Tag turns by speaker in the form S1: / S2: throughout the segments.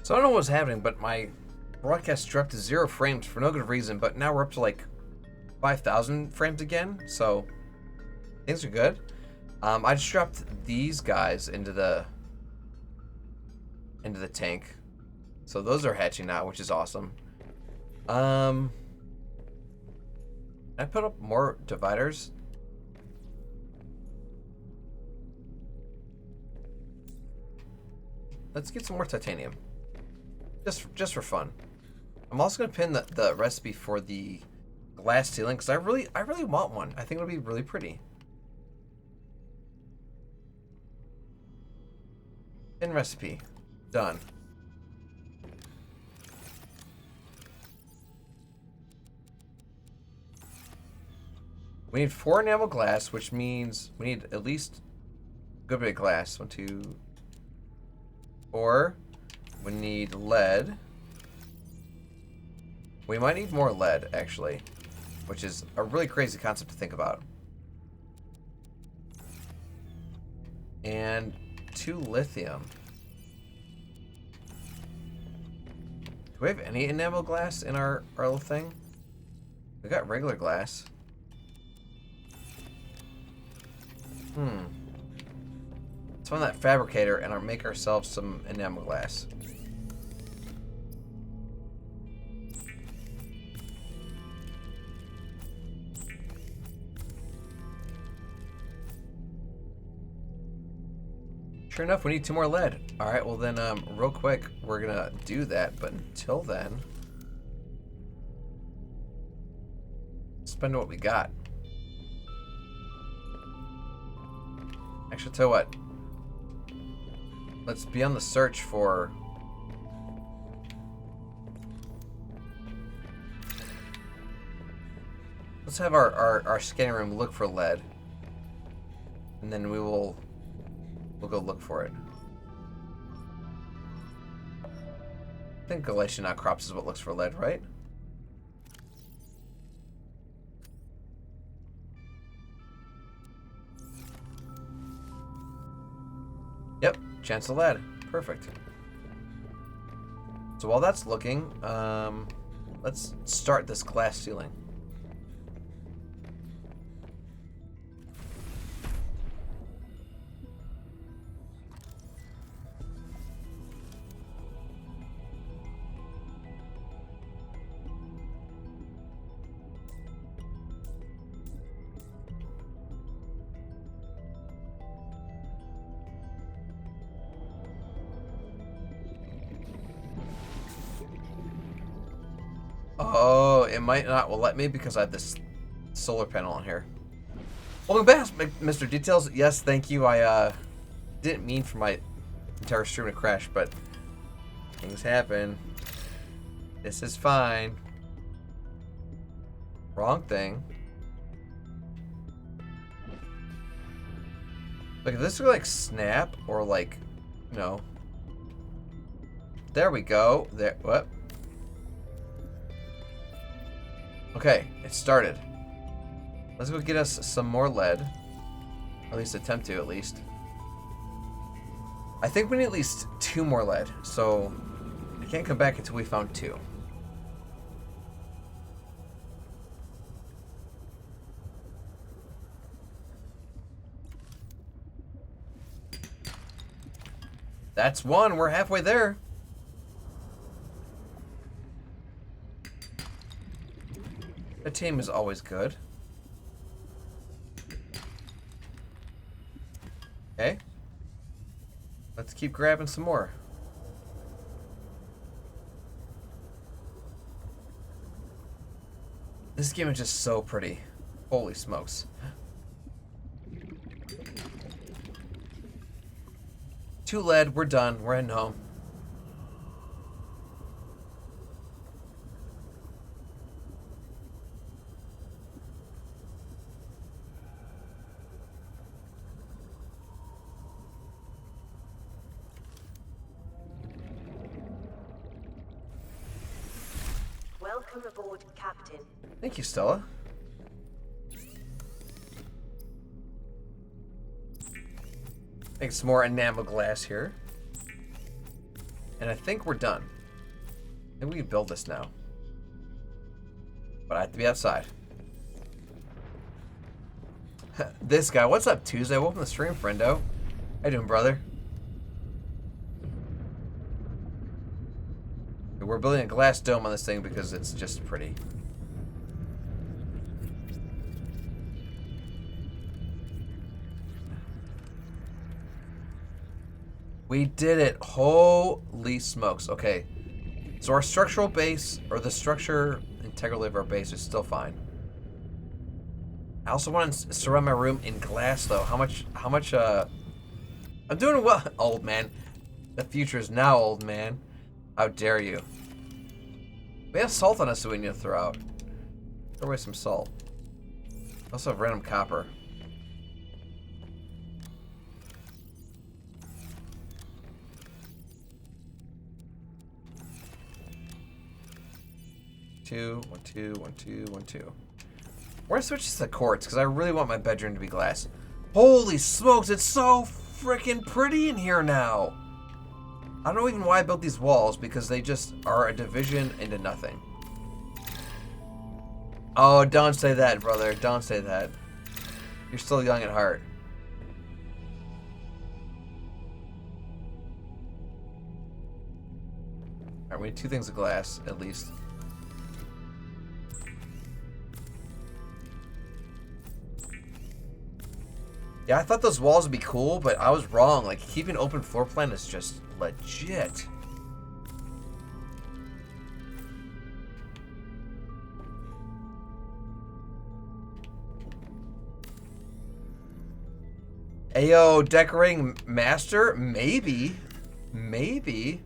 S1: So I don't know what's happening, but my broadcast dropped to 0 frames for no good reason, but now we're up to like 5,000 frames again, so things are good. I just dropped these guys into the tank. So those are hatching now, which is awesome. I put up more dividers. Let's get some more titanium. Just for fun. I'm also gonna pin the recipe for the glass ceiling because I really want one. I think it'll be really pretty. Pin recipe. Done. We need 4 enamel glass, which means we need at least a good bit of glass. 1, 2, 4. We need lead. We might need more lead, actually, which is a really crazy concept to think about. And 2 lithium. Do we have any enamel glass in our little thing? We got regular glass. Let's find that fabricator and make ourselves some enamel glass. Sure enough, we need 2 more lead. All right, well then, real quick, we're gonna do that. But until then, spend what we got. Actually, tell you what. Let's be on the search for. Let's have our scanning room look for lead, and then we'll go look for it. I think Galatian outcrops is what looks for lead, right? Yep, chance of lead. Perfect. So while that's looking, let's start this glass ceiling. Oh, it might not will let me because I have this solar panel on here. Welcome back, Mr. Details. Yes, thank you. I didn't mean for my entire stream to crash, but things happen. This is fine. Wrong thing. Like, if this would like snap or like, you know. There we go. There. What? Okay, it started. Let's go get us some more lead. Or at least attempt to, at least. I think we need at least 2 more lead, so I can't come back until we found 2. That's 1. We're halfway there. The team is always good. Okay. Let's keep grabbing some more. This game is just so pretty. Holy smokes. 2 lead, we're done. We're heading home.
S2: Welcome aboard, Captain.
S1: Thank you, Stella. Make some more enamel glass here. And I think we're done. Maybe we can build this now. But I have to be outside. This guy, what's up, Tuesday? Welcome to the stream, friendo. How you doing, brother? We're building a glass dome on this thing because it's just pretty. We did it. Holy smokes. Okay. So our structural base, or the structure integrity of our base is still fine. I also want to surround my room in glass, though. How much, I'm doing well, old man. The future is now, old man. How dare you? We have salt on us that we need to throw out. Throw away some salt. Also have random copper. Two, 1, 2, 1, 2, 1, 2. We're gonna switch this to quartz because I really want my bedroom to be glass. Holy smokes, it's so freaking pretty in here now. I don't know even why I built these walls because they just are a division into nothing. Oh, don't say that, brother. Don't say that. You're still young at heart. Alright, we need 2 things of glass, at least. Yeah, I thought those walls would be cool, but I was wrong. Like, keeping open floor plan is just legit. Ayo, decorating master? Maybe. Maybe.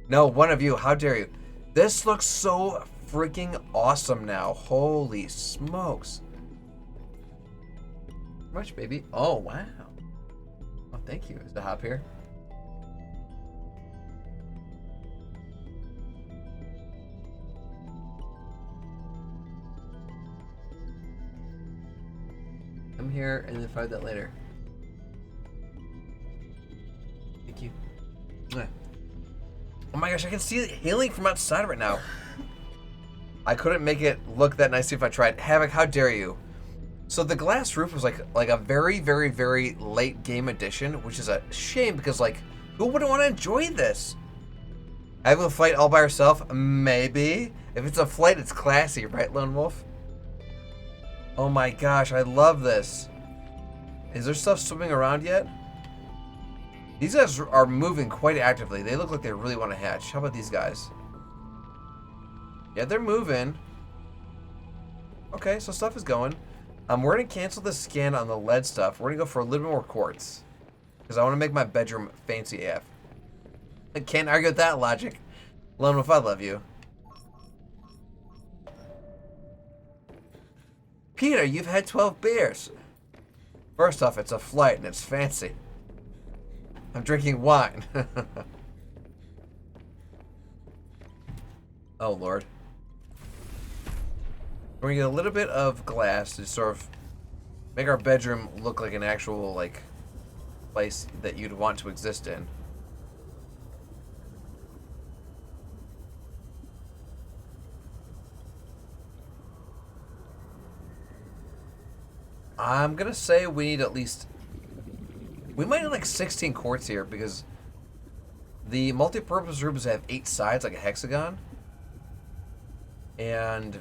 S1: No, one of you. How dare you? This looks so freaking awesome now. Holy smokes. How much, baby? Oh, wow. Oh, thank you. Is the hop here? I'm here and then find that later. Thank you. Oh my gosh, I can see it healing from outside right now. I couldn't make it look that nice if I tried. Havoc, how dare you? So the glass roof was like a very, very, very late game addition, which is a shame because, like, who wouldn't want to enjoy this? Having a flight all by herself? Maybe. If it's a flight, it's classy, right, Lone Wolf? Oh my gosh, I love this. Is there stuff swimming around yet? These guys are moving quite actively. They look like they really want to hatch. How about these guys? Yeah, they're moving. Okay, so stuff is going. We're going to cancel the scan on the lead stuff. We're going to go for a little bit more quartz. Because I want to make my bedroom fancy AF. I can't argue with that logic. Lone Wolf, I love you. Peter, you've had 12 beers. First off, it's a flight and it's fancy. I'm drinking wine. Oh, Lord. We're going to get a little bit of glass to sort of make our bedroom look like an actual, like, place that you'd want to exist in. I'm going to say we need at least... We might need like 16 quartz here because the multi-purpose rooms have 8 sides like a hexagon. And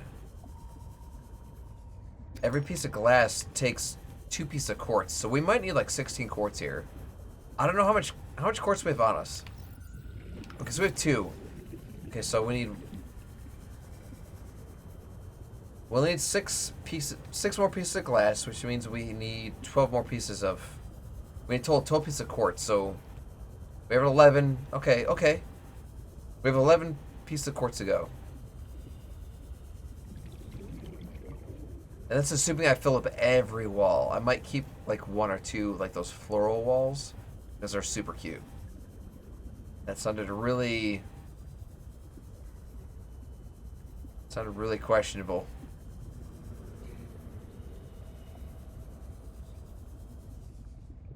S1: every piece of glass takes 2 pieces of quartz. So we might need like 16 quartz here. I don't know how much quartz we have on us. Okay, so we have 2. Okay, so we'll need 6 more pieces of glass, which means we need 12 more pieces of... We need 12 pieces of quartz, so... We have 11... Okay. We have 11 pieces of quartz to go. And that's assuming I fill up every wall. I might keep, like, 1 or 2, like, those floral walls, because they're super cute. That sounded really questionable.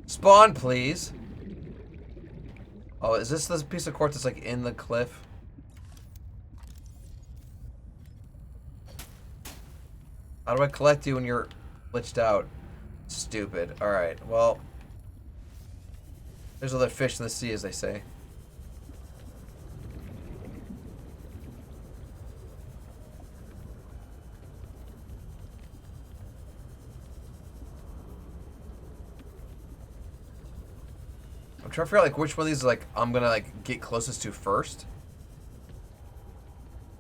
S1: Spawn, please. Oh, is this piece of quartz that's like in the cliff? How do I collect you when you're glitched out? Stupid. Alright, well. There's other fish in the sea, as they say. I'm trying to figure out like which one of these like I'm gonna like get closest to first.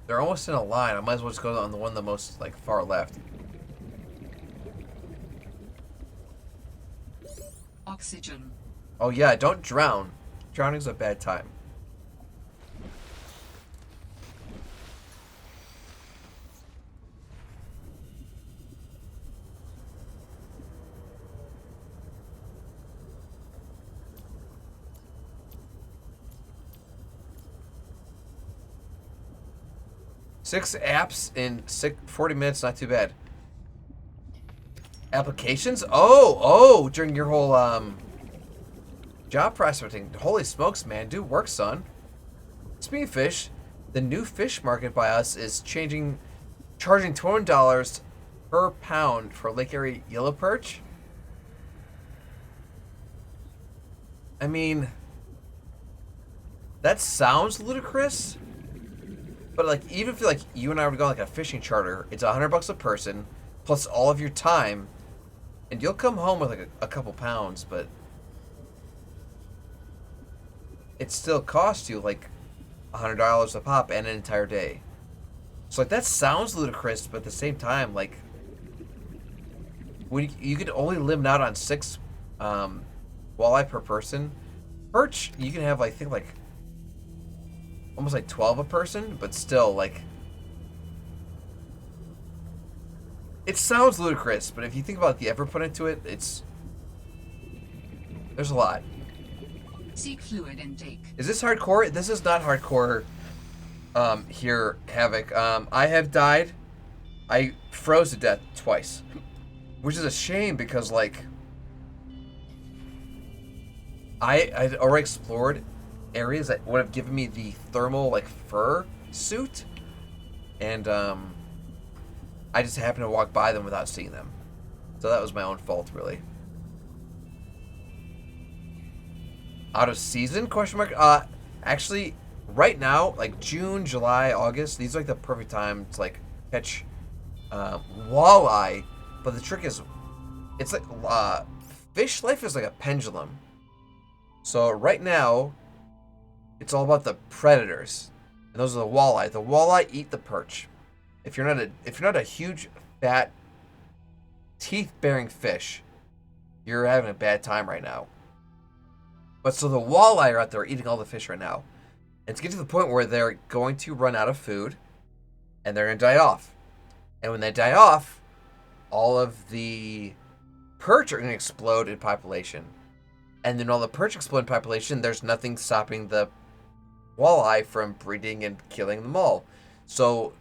S1: They're almost in a line. I might as well just go on the one the most like far left.
S3: Oxygen.
S1: Oh yeah, don't drown. Drowning's a bad time. Six apps in 40 minutes, not too bad. Applications? Oh, during your whole job prospecting. Holy smokes, man. Do work, son. Speaking of fish, the new fish market by us is charging $20 per pound for Lake Erie yellow perch. I mean, that sounds ludicrous. But like, even if like you and I were to go on like a fishing charter, it's $100 a person plus all of your time, and you'll come home with like a couple pounds, but it still costs you like $100 a pop and an entire day. So like that sounds ludicrous, but at the same time, like when you could only limit out on 6 walleye per person. Perch you can have like, I think like almost like 12 a person, but still like it sounds ludicrous, but if you think about the effort put into it, there's a lot.
S3: Seek fluid intake.
S1: Is this hardcore? This is not hardcore here, Havoc. I have died. I froze to death twice, which is a shame because like I'd already explored areas that would have given me the thermal like fur suit, and I just happened to walk by them without seeing them, so that was my own fault, really. Out of season? Question mark. Actually, right now, like June, July, August, these are like the perfect time to like catch walleye. But the trick is, it's like fish life is like a pendulum. So right now, it's all about the predators, and those are the walleye. The walleye eat the perch. If you're not a huge, fat, teeth-bearing fish, you're having a bad time right now. But so the walleye are out there eating all the fish right now, and to get to the point where they're going to run out of food, and they're gonna die off. And when they die off, all of the perch are gonna explode in population. And then all the perch explode in population, there's nothing stopping the walleye from breeding and killing them all. So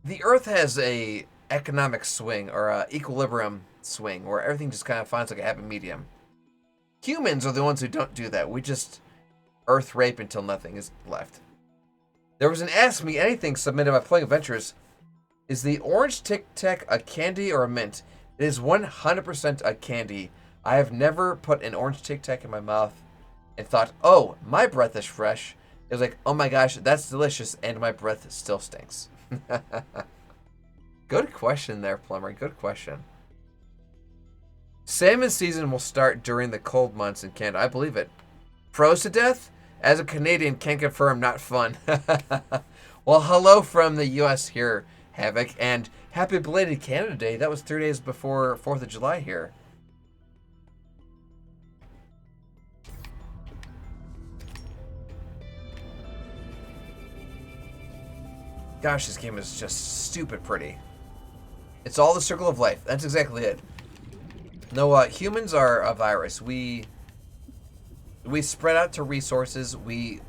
S1: the Earth has a economic swing, or a equilibrium swing, where everything just kind of finds like a happy medium. Humans are the ones who don't do that. We just Earth rape until nothing is left. There was an Ask Me Anything submitted by Playing Adventures. Is the orange Tic Tac a candy or a mint? It is 100% a candy. I have never put an orange Tic Tac in my mouth and thought, oh, my breath is fresh. It was like, oh my gosh, that's delicious, and my breath still stinks. Good question there, Plumber. Good question. Salmon season will start during the cold months in Canada. I believe it. Froze to death? As a Canadian, can confirm, not fun. Well, hello from the U.S. here, Havoc, and happy belated Canada Day. That was 3 days before 4th of July here. Gosh, this game is just stupid pretty. It's all the circle of life. That's exactly it. No, humans are a virus. We spread out to resources. We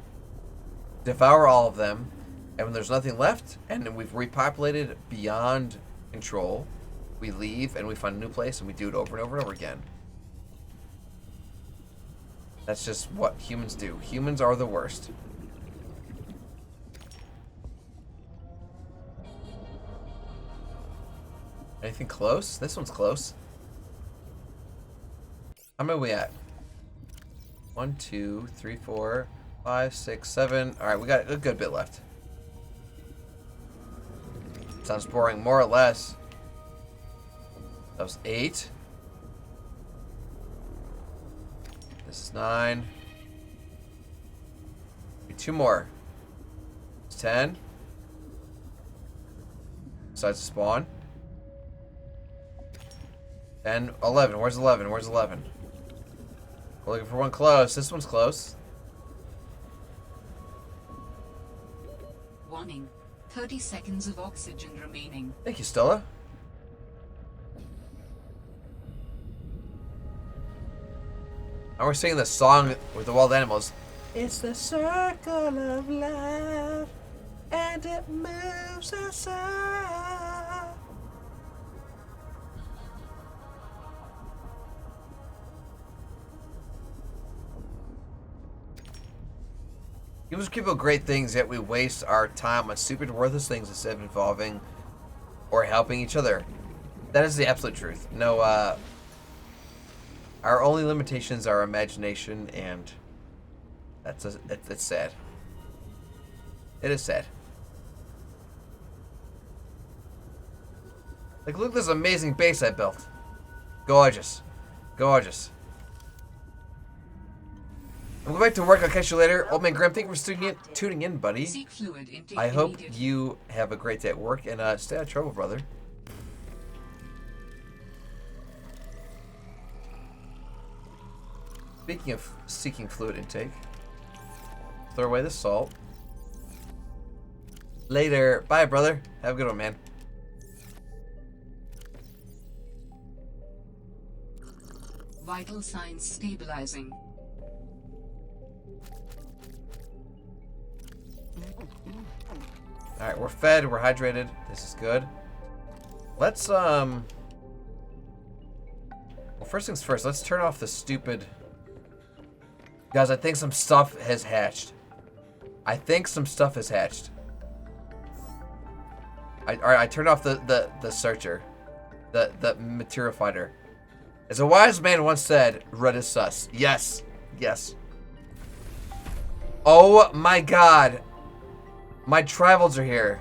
S1: devour all of them. And when there's nothing left, and we've repopulated beyond control, we leave and we find a new place and we do it over and over and over again. That's just what humans do. Humans are the worst. Anything close? This one's close. How many are we at? 1, 2, 3, 4, 5, 6, 7. Alright, we got a good bit left. Sounds boring, more or less. That was 8. This is 9. 2 more. It's 10. Besides spawn. 10, 11. Where's 11? Where's 11? We're looking for one close. This one's close.
S3: Warning. 30 seconds of oxygen remaining.
S1: Thank you, Stella. And we're singing the song with the wild animals. It's the circle of life, and it moves us on. Humans give great things, yet we waste our time on stupid, worthless things instead of involving or helping each other. That is the absolute truth. No, our only limitations are imagination, and it's sad. It is sad. Like, look at this amazing base I built. Gorgeous. Gorgeous. I'm going back to work. I'll catch you later. Old Man Grim, thank you for tuning in, buddy.
S3: Seek fluid intake
S1: I hope
S3: immediately.
S1: you have a great day at work, and stay out of trouble, brother. Speaking of seeking fluid intake, throw away the salt. Later. Bye, brother. Have a good one, man.
S3: Vital signs stabilizing.
S1: Alright, we're fed, we're hydrated. This is good. Let's, well, first things first, let's turn off the stupid... Guys, I think some stuff has hatched. I think some stuff has hatched. Alright, I turned off the searcher. The material finder. As a wise man once said, red is sus. Yes. Yes. Oh my god. My tribals are here.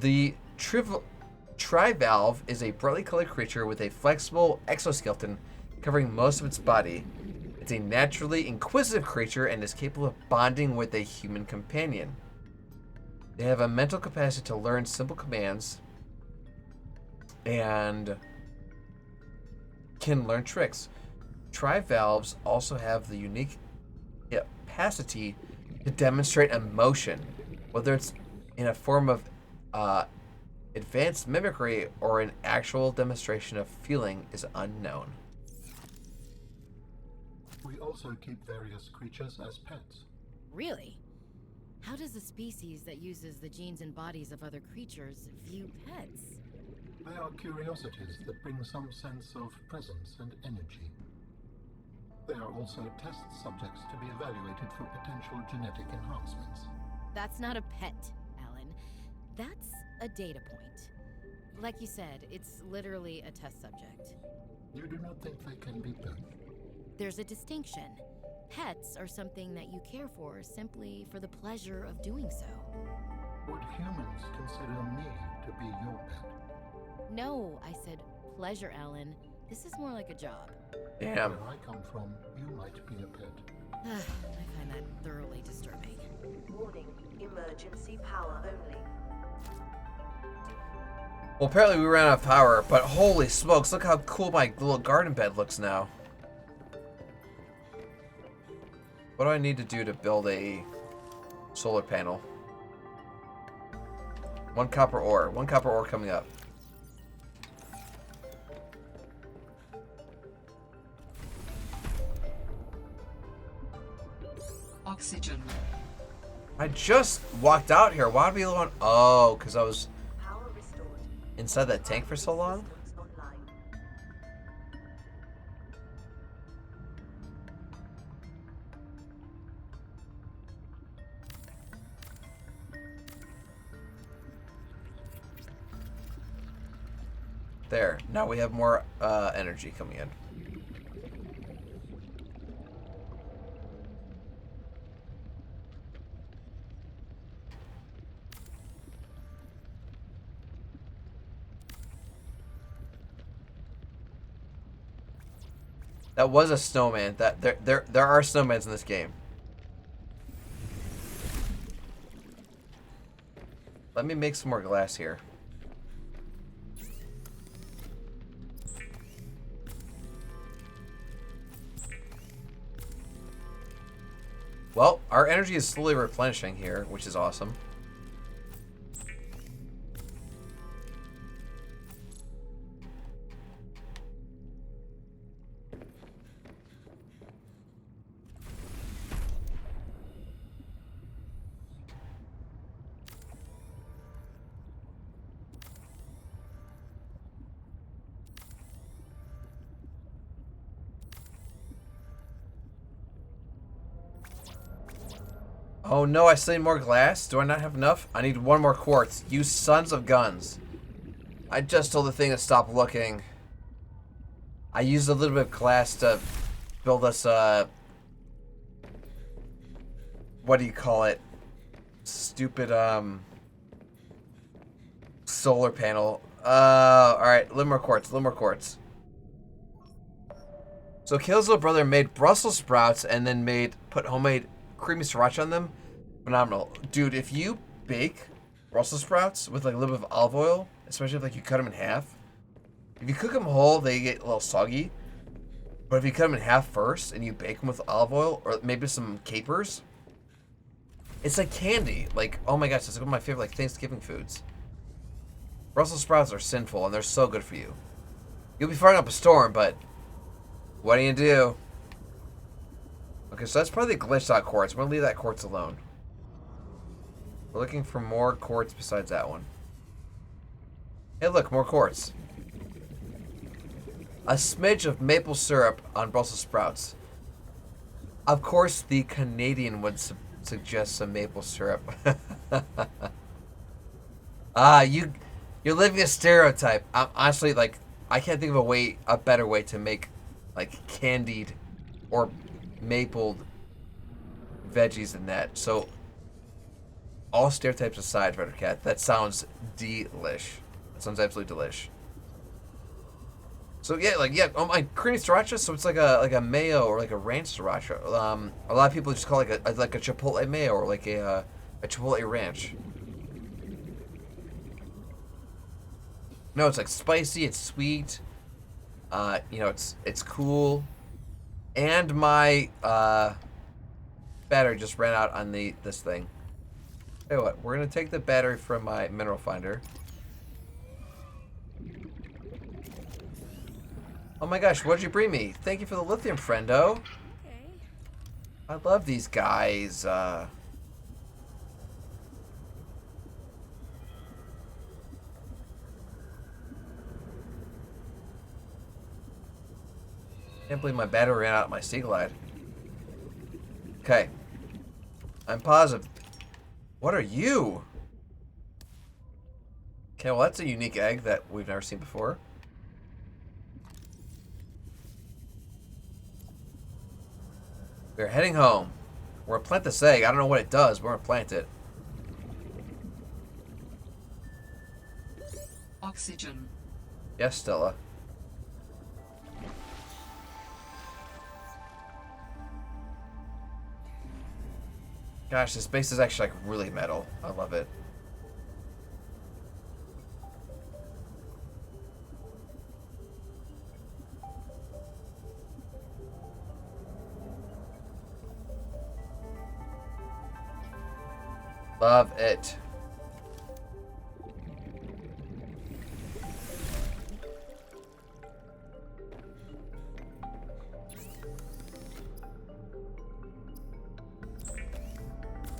S1: The trivalve is a brightly colored creature with a flexible exoskeleton covering most of its body. It's a naturally inquisitive creature and is capable of bonding with a human companion. They have a mental capacity to learn simple commands and can learn tricks. Trivalves also have the unique capacity to demonstrate emotion, whether it's in a form of advanced mimicry or an actual demonstration of feeling is unknown.
S4: We also keep various creatures as pets.
S5: Really? How does a species that uses the genes and bodies of other creatures view pets?
S4: They are curiosities that bring some sense of presence and energy. They are also test subjects to be evaluated for potential genetic enhancements.
S5: That's not a pet, Alan. That's a data point. Like you said, it's literally a test subject.
S4: You do not think they can be both?
S5: There's a distinction. Pets are something that you care for simply for the pleasure of doing so.
S4: Would humans consider me to be your pet?
S5: No, I said pleasure, Alan. This is more like a job.
S1: Damn.
S4: Where I come from, you might be a pet.
S5: I find that thoroughly disturbing.
S2: Warning, emergency power only.
S1: Well, apparently we ran out of power, but holy smokes, look how cool my little garden bed looks now. What do I need to do to build a solar panel? One copper ore coming up.
S3: Oxygen.
S1: I just walked out here. Why would I be alone? Oh, because I was
S2: Power restored.
S1: inside that tank for so long?
S2: Systems online.
S1: There. Now we have more energy coming in. That was a snowman. That there are snowmans in this game. Let me make some more glass here. Well, our energy is slowly replenishing here, which is awesome. Oh no, I still need more glass? Do I not have enough? I need one more quartz. You sons of guns. I just told the thing to stop looking. I used a little bit of glass to build us what do you call it? Stupid solar panel. Alright, a little more quartz, a little more quartz. So Kayla's little brother made Brussels sprouts and then put homemade creamy sriracha on them. Phenomenal. Dude, if you bake Brussels sprouts with like a little bit of olive oil, especially if like you cut them in half, if you cook them whole, they get a little soggy. But if you cut them in half first and you bake them with olive oil or maybe some capers, it's like candy. Like, oh my gosh, it's one of my favorite like Thanksgiving foods. Brussels sprouts are sinful and they're so good for you. You'll be firing up a storm, but what do you do? Okay, so that's probably the glitched out quartz. We're gonna leave that quartz alone. We're looking for more quartz besides that one. Hey look, more quartz. A smidge of maple syrup on Brussels sprouts. Of course, the Canadian would suggest some maple syrup. You're living a stereotype. I'm honestly, like, I can't think of a better way to make, like, candied or mapled veggies than that. So, all stereotypes aside, Reddercat, that sounds delish. That sounds absolutely delish. So yeah, oh my, creamy sriracha. So it's like a mayo or like a ranch sriracha. A lot of people just call it like a chipotle mayo or like a chipotle ranch. No, it's like spicy. It's sweet. You know, it's cool. And my battery just ran out on this thing. Tell you what, we're gonna take the battery from my mineral finder. Oh my gosh, what'd you bring me? Thank you for the lithium, friendo.
S5: Okay.
S1: I love these guys. Can't believe my battery ran out of my Sea Glide. Okay. I'm positive. What are you? Okay, well that's a unique egg that we've never seen before. We're heading home. We're gonna plant this egg. I don't know what it does, but we're gonna plant it.
S3: Oxygen.
S1: Yes, Stella. Gosh, this base is actually like really metal. I love it. Love it.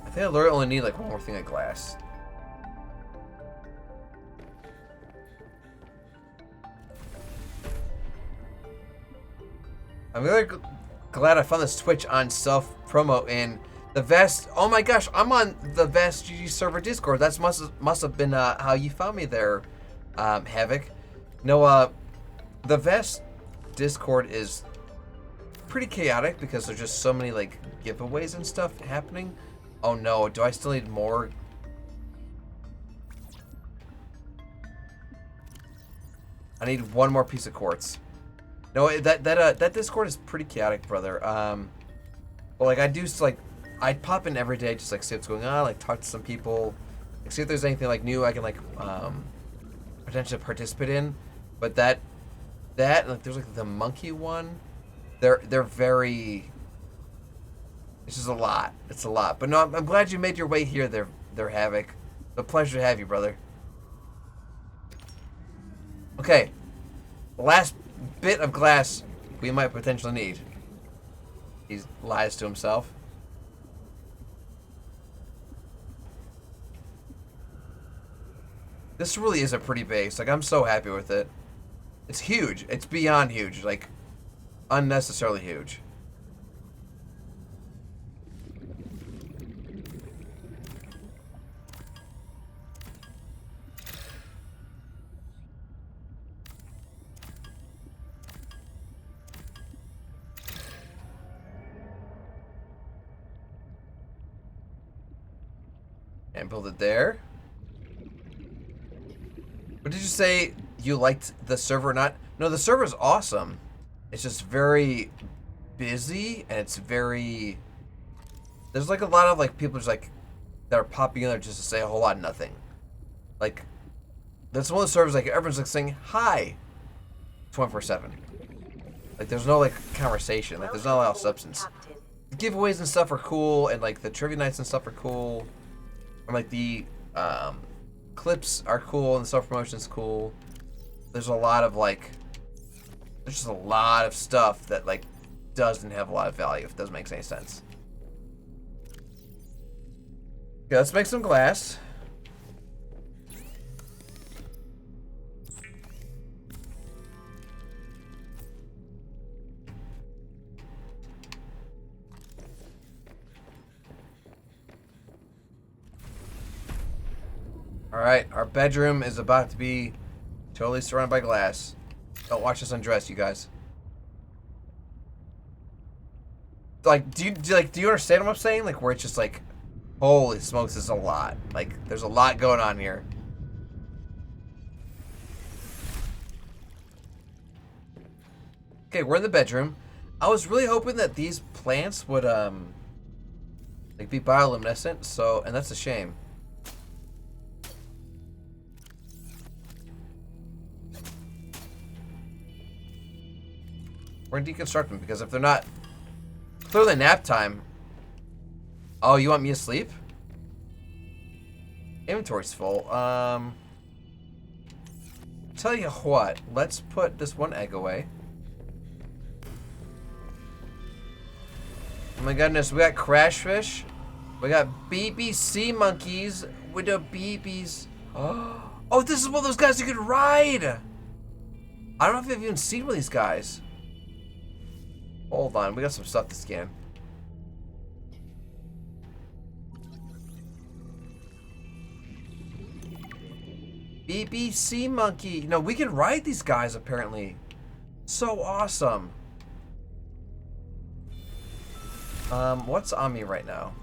S1: I think I literally only need like one more thing of glass. I'm really glad I found this Twitch on self-promo and the Vast. Oh my gosh, I'm on the Vast GG server Discord. That must have been how you found me there, Havoc. No, the Vast Discord is pretty chaotic because there's just so many like giveaways and stuff happening. Oh no, do I still need more? I need one more piece of quartz. No, that Discord is pretty chaotic, brother. But like I do like I pop in every day just like see what's going on, like talk to some people, like see if there's anything like new I can like potentially participate in. But that like there's like the monkey one. They're very. It's just a lot. It's a lot. But no, I'm glad you made your way here. There, Havoc. It's a pleasure to have you, brother. Okay, the last bit of glass we might potentially need. He lies to himself. This really is a pretty base. Like, I'm so happy with it. It's huge. It's beyond huge. Like, unnecessarily huge. And build it there. What did you say? You liked the server? Not? No, the server is awesome. It's just very busy and it's very. There's like a lot of like people just like that are popping in there just to say a whole lot of nothing. Like that's one of the servers like everyone's like saying hi, 24/7. Like there's no like conversation. Like there's not a lot of substance. The giveaways and stuff are cool, and like the trivia nights and stuff are cool. And like the clips are cool and the self-promotion's cool. There's a lot of like, there's just a lot of stuff that like doesn't have a lot of value if it doesn't make any sense. Okay, let's make some glass. Alright, our bedroom is about to be totally surrounded by glass. Don't watch us undress, you guys. Like, do you understand what I'm saying? Like, where it's just like, holy smokes, this is a lot. Like, there's a lot going on here. Okay, we're in the bedroom. I was really hoping that these plants would, like, be bioluminescent, so, and that's a shame. We're gonna deconstruct them because if they're not clearly nap time. Oh, you want me to sleep? Inventory's full. Tell you what, let's put this one egg away. Oh my goodness, we got crash fish. We got BBC monkeys with the BBs. Oh, this is one of those guys you could ride. I don't know if you've even seen one of these guys. Hold on, we got some stuff to scan. BBC monkey. No, we can ride these guys apparently. So awesome. What's on me right now?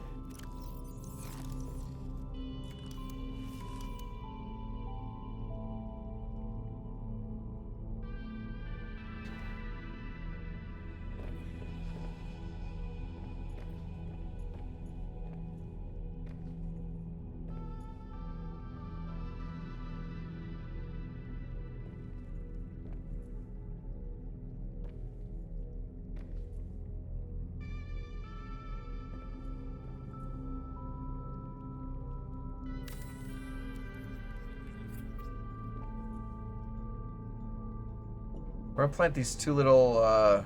S1: We're gonna plant these two little,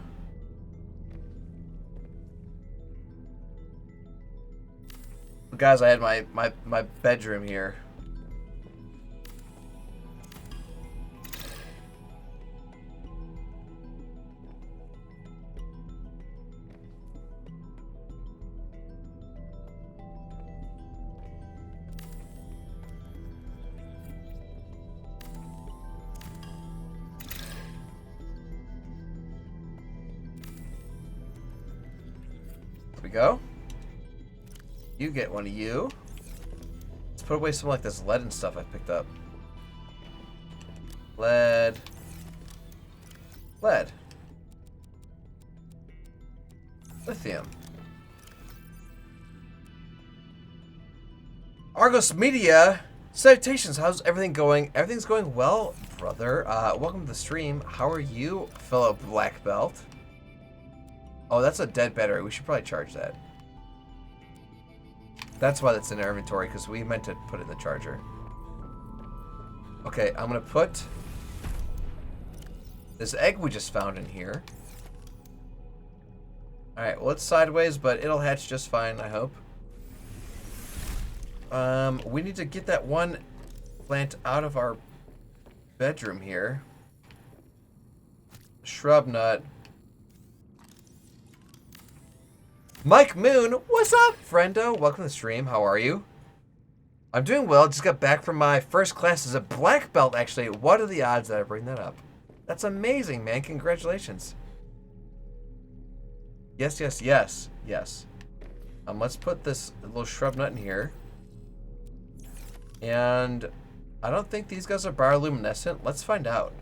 S1: But guys, I had my bedroom here. There we go. You get one of you. Let's put away some like this lead and stuff I picked up. Lead. Lead. Lithium. Argos Media. Salutations. How's everything going? Everything's going well, brother. Welcome to the stream. How are you, fellow black belt? Oh, that's a dead battery. We should probably charge that. That's why that's in our inventory, because we meant to put it in the charger. Okay, I'm going to put this egg we just found in here. Alright, well, it's sideways, but it'll hatch just fine, I hope. We need to get that one plant out of our bedroom here. Shrub nut. Mike Moon, what's up, friendo? Welcome to the stream. How are you? I'm doing well. Just got back from my first class as a black belt, actually. What are the odds that I bring that up? That's amazing, man. Congratulations. Yes, yes, yes, yes. Let's put this little shrub nut in here. And I don't think these guys are bioluminescent. Let's find out.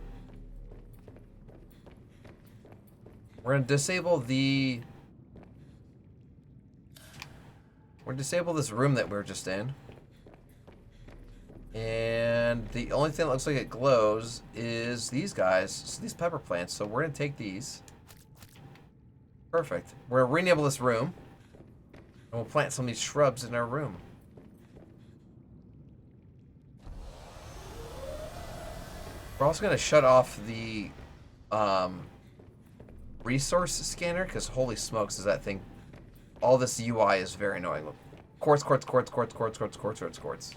S1: We're going to disable the... We're going to disable this room that we were just in. And the only thing that looks like it glows is these guys. So these pepper plants. So we're going to take these. Perfect. We're going to re-enable this room. And we'll plant some of these shrubs in our room. We're also going to shut off the resource scanner. Because holy smokes is that thing. All this UI is very annoying. Quartz, quartz, quartz, quartz, quartz, quartz, quartz, quartz, quartz.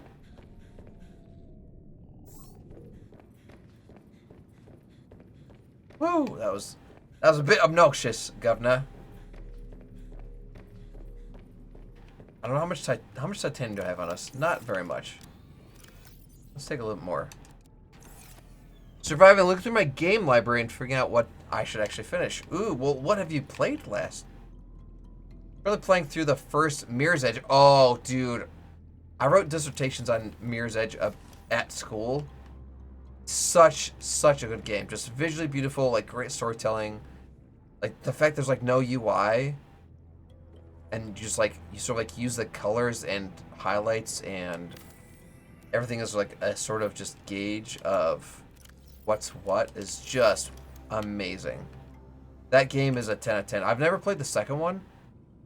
S1: Woo! That was a bit obnoxious, governor. I don't know how much titanium do I have on us? Not very much. Let's take a little more. Surviving, looking through my game library and figuring out what I should actually finish. Ooh, well, what have you played last? Really playing through the first Mirror's Edge. Oh, dude. I wrote dissertations on Mirror's Edge at school. Such a good game. Just visually beautiful, like great storytelling. Like the fact there's like no UI. And just like, you sort of like use the colors and highlights and everything is like a sort of just gauge of what's what is just amazing. That game is a 10 out of 10. I've never played the second one.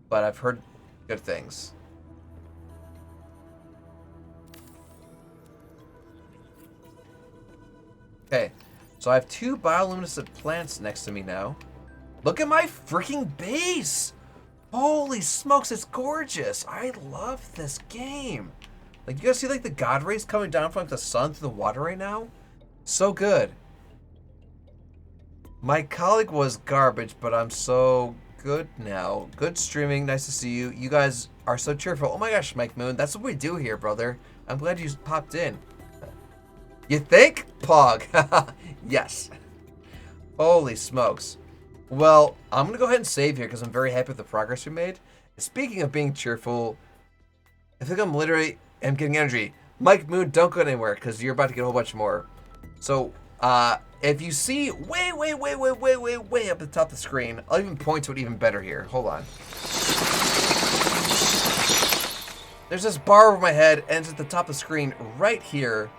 S1: But I've heard good things. Okay, so I have two bioluminescent plants next to me now. Look at my freaking base! Holy smokes, it's gorgeous! I love this game. Like, you guys see like the god rays coming down from like, the sun through the water right now? So good. My colleague was garbage, but I'm so good now. Good streaming. Nice to see you. You guys are so cheerful. Oh my gosh, Mike Moon. That's what we do here, brother. I'm glad you popped in. You think? Pog. Yes. Holy smokes. Well, I'm going to go ahead and save here because I'm very happy with the progress we made. Speaking of being cheerful, I think I'm literally am getting energy. Mike Moon, don't go anywhere because you're about to get a whole bunch more. So, if you see way up at the top of the screen, I'll even point to it even better here. Hold on. There's this bar over my head, and it's at the top of the screen right here.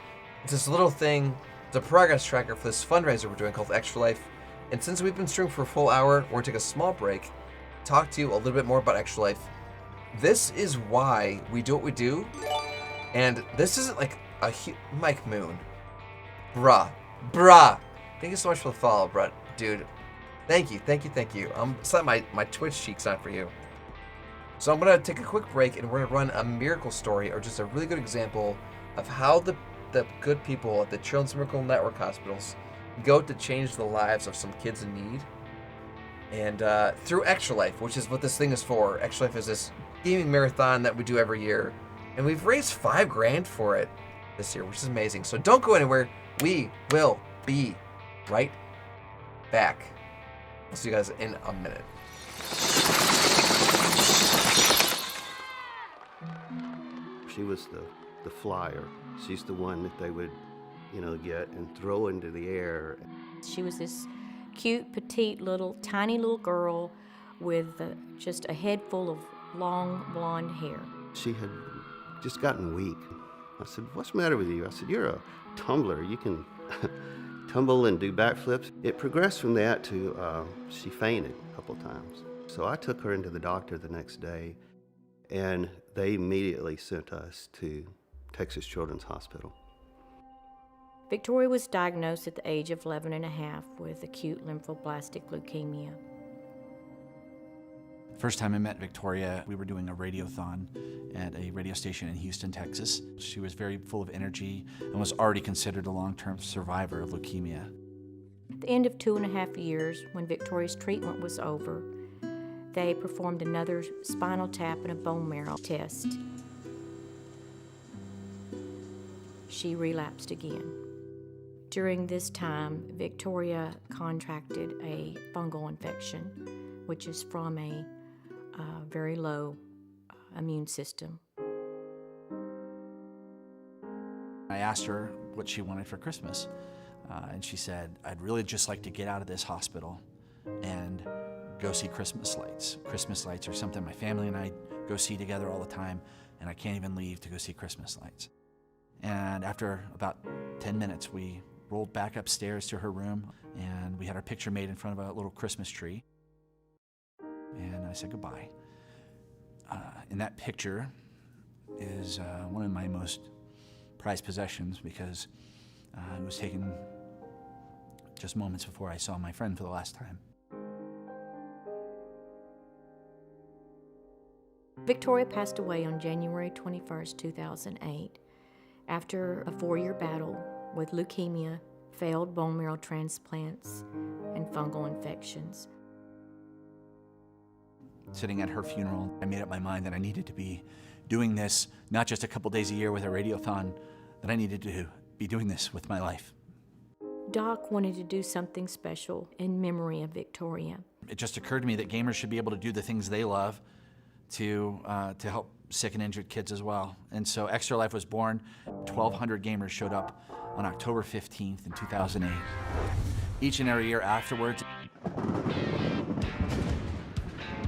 S1: It's this little thing. It's a progress tracker for this fundraiser we're doing called Extra Life. And since we've been streaming for a full hour, we're going to take a small break, talk to you a little bit more about Extra Life. This is why we do what we do. And this isn't like a Mike Moon. Bruh. Thank you so much for the follow, Brett. Dude, thank you. I'm setting my Twitch cheeks on for you. So I'm going to take a quick break, and we're going to run a miracle story, or just a really good example of how the good people at the Children's Miracle Network hospitals go to change the lives of some kids in need. And through Extra Life, which is what this thing is for. Extra Life is this gaming marathon that we do every year. And we've raised $5,000 for it this year, which is amazing. So don't go anywhere. We will be right back. I'll see you guys in a minute.
S6: She was the flyer. She's the one that they would, get and throw into the air.
S7: She was this cute, petite, tiny little girl with just a head full of long blonde hair.
S6: She had just gotten weak. I said, "What's the matter with you?" I said, "You're a tumbler. You can tumble and do backflips." It progressed from that to she fainted a couple times. So I took her into the doctor the next day, and they immediately sent us to Texas Children's Hospital.
S7: Victoria was diagnosed at the age of 11 and a half with acute lymphoblastic leukemia.
S8: First time I met Victoria, we were doing a radiothon at a radio station in Houston, Texas. She was very full of energy and was already considered a long-term survivor of leukemia.
S7: At the end of 2.5 years, when Victoria's treatment was over, they performed another spinal tap and a bone marrow test. She relapsed again. During this time, Victoria contracted a fungal infection, which is from a very low immune system.
S8: I asked her what she wanted for Christmas, and she said, "I'd really just like to get out of this hospital and go see Christmas lights. Christmas lights are something my family and I go see together all the time, and I can't even leave to go see Christmas lights." And after about 10 minutes, we rolled back upstairs to her room, and we had our picture made in front of a little Christmas tree. And I said goodbye. In that picture is one of my most prized possessions, because it was taken just moments before I saw my friend for the last time.
S7: Victoria passed away on January 21st, 2008, after a 4-year battle with leukemia, failed bone marrow transplants, and fungal infections.
S8: Sitting at her funeral, I made up my mind that I needed to be doing this not just a couple days a year with a radiothon, that I needed to be doing this with my life.
S7: Doc wanted to do something special in memory of Victoria.
S8: It just occurred to me that gamers should be able to do the things they love to help sick and injured kids as well. And so Extra Life was born. 1,200 gamers showed up on October 15th in 2008. Each and every year afterwards,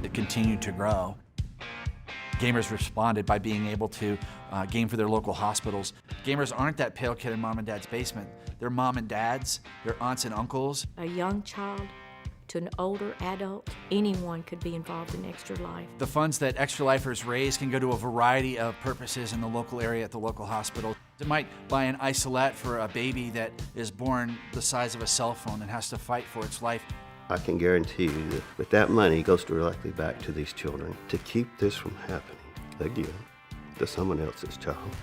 S8: it continued to grow. Gamers responded by being able to game for their local hospitals. Gamers aren't that pale kid in mom and dad's basement. They're mom and dads, they're aunts and uncles.
S7: A young child to an older adult, anyone could be involved in Extra Life.
S8: The funds that Extra Lifers raise can go to a variety of purposes in the local area at the local hospital. It might buy an isolette for a baby that is born the size of a cell phone and has to fight for its life.
S6: I can guarantee you that that money goes directly back to these children to keep this from happening again to someone else's child.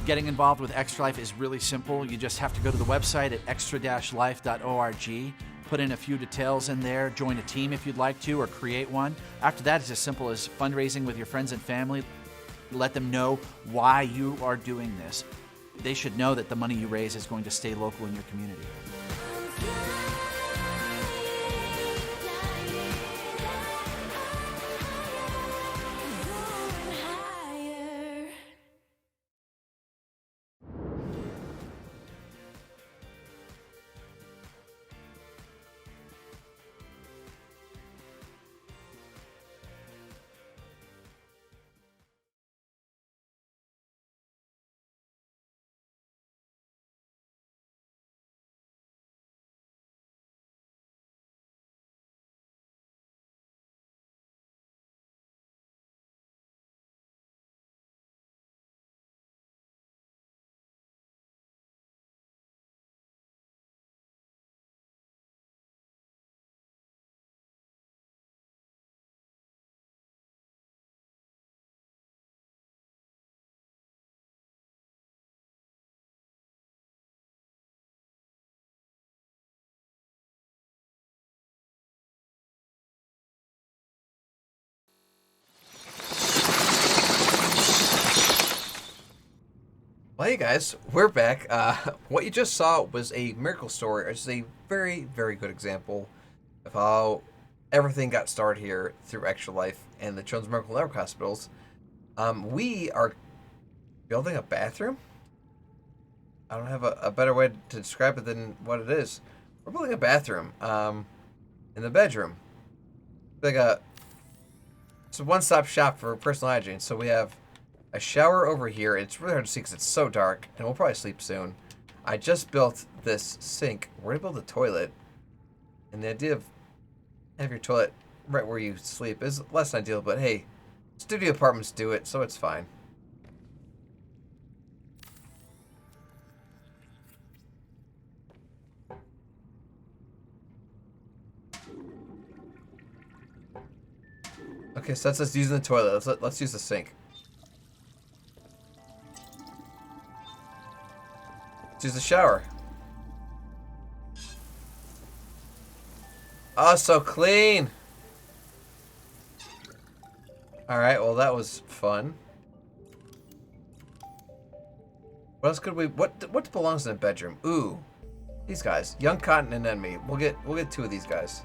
S8: Getting involved with Extra Life is really simple. You just have to go to the website at extra-life.org, put in a few details in there, join a team if you'd like to, or create one. After that, it's as simple as fundraising with your friends and family. Let them know why you are doing this. They should know that the money you raise is going to stay local in your community.
S1: Well, hey guys, we're back. What you just saw was a miracle story. It's a very, very good example of how everything got started here through Extra Life and the Children's Miracle Network Hospitals. We are building a bathroom. I don't have a better way to describe it than what it is. We're building a bathroom in the bedroom. It's a one-stop shop for personal hygiene. So we have a shower over here. It's really hard to see because it's so dark, and we'll probably sleep soon. I just built this sink. We're gonna build a toilet, and the idea of having your toilet right where you sleep is less than ideal, but hey, studio apartments do it, so it's fine. Okay, so that's us using the toilet. Let's use the sink. Let's use the shower. Oh, so clean. Alright, well that was fun. What else could we what belongs in a bedroom? Ooh. These guys. Young Cotton and Enemy. We'll get 2 of these guys.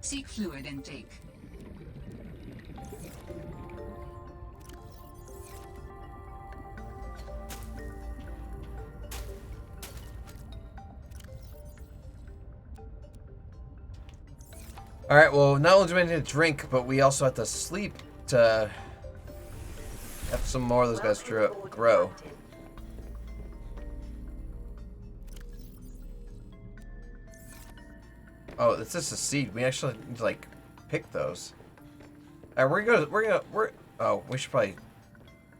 S3: Seek fluid intake.
S1: Alright, well, not only do we need to drink, but we also have to sleep to have some more of those guys grow. Oh, it's just a seed. We actually need to, like, pick those. Alright, oh, we should probably...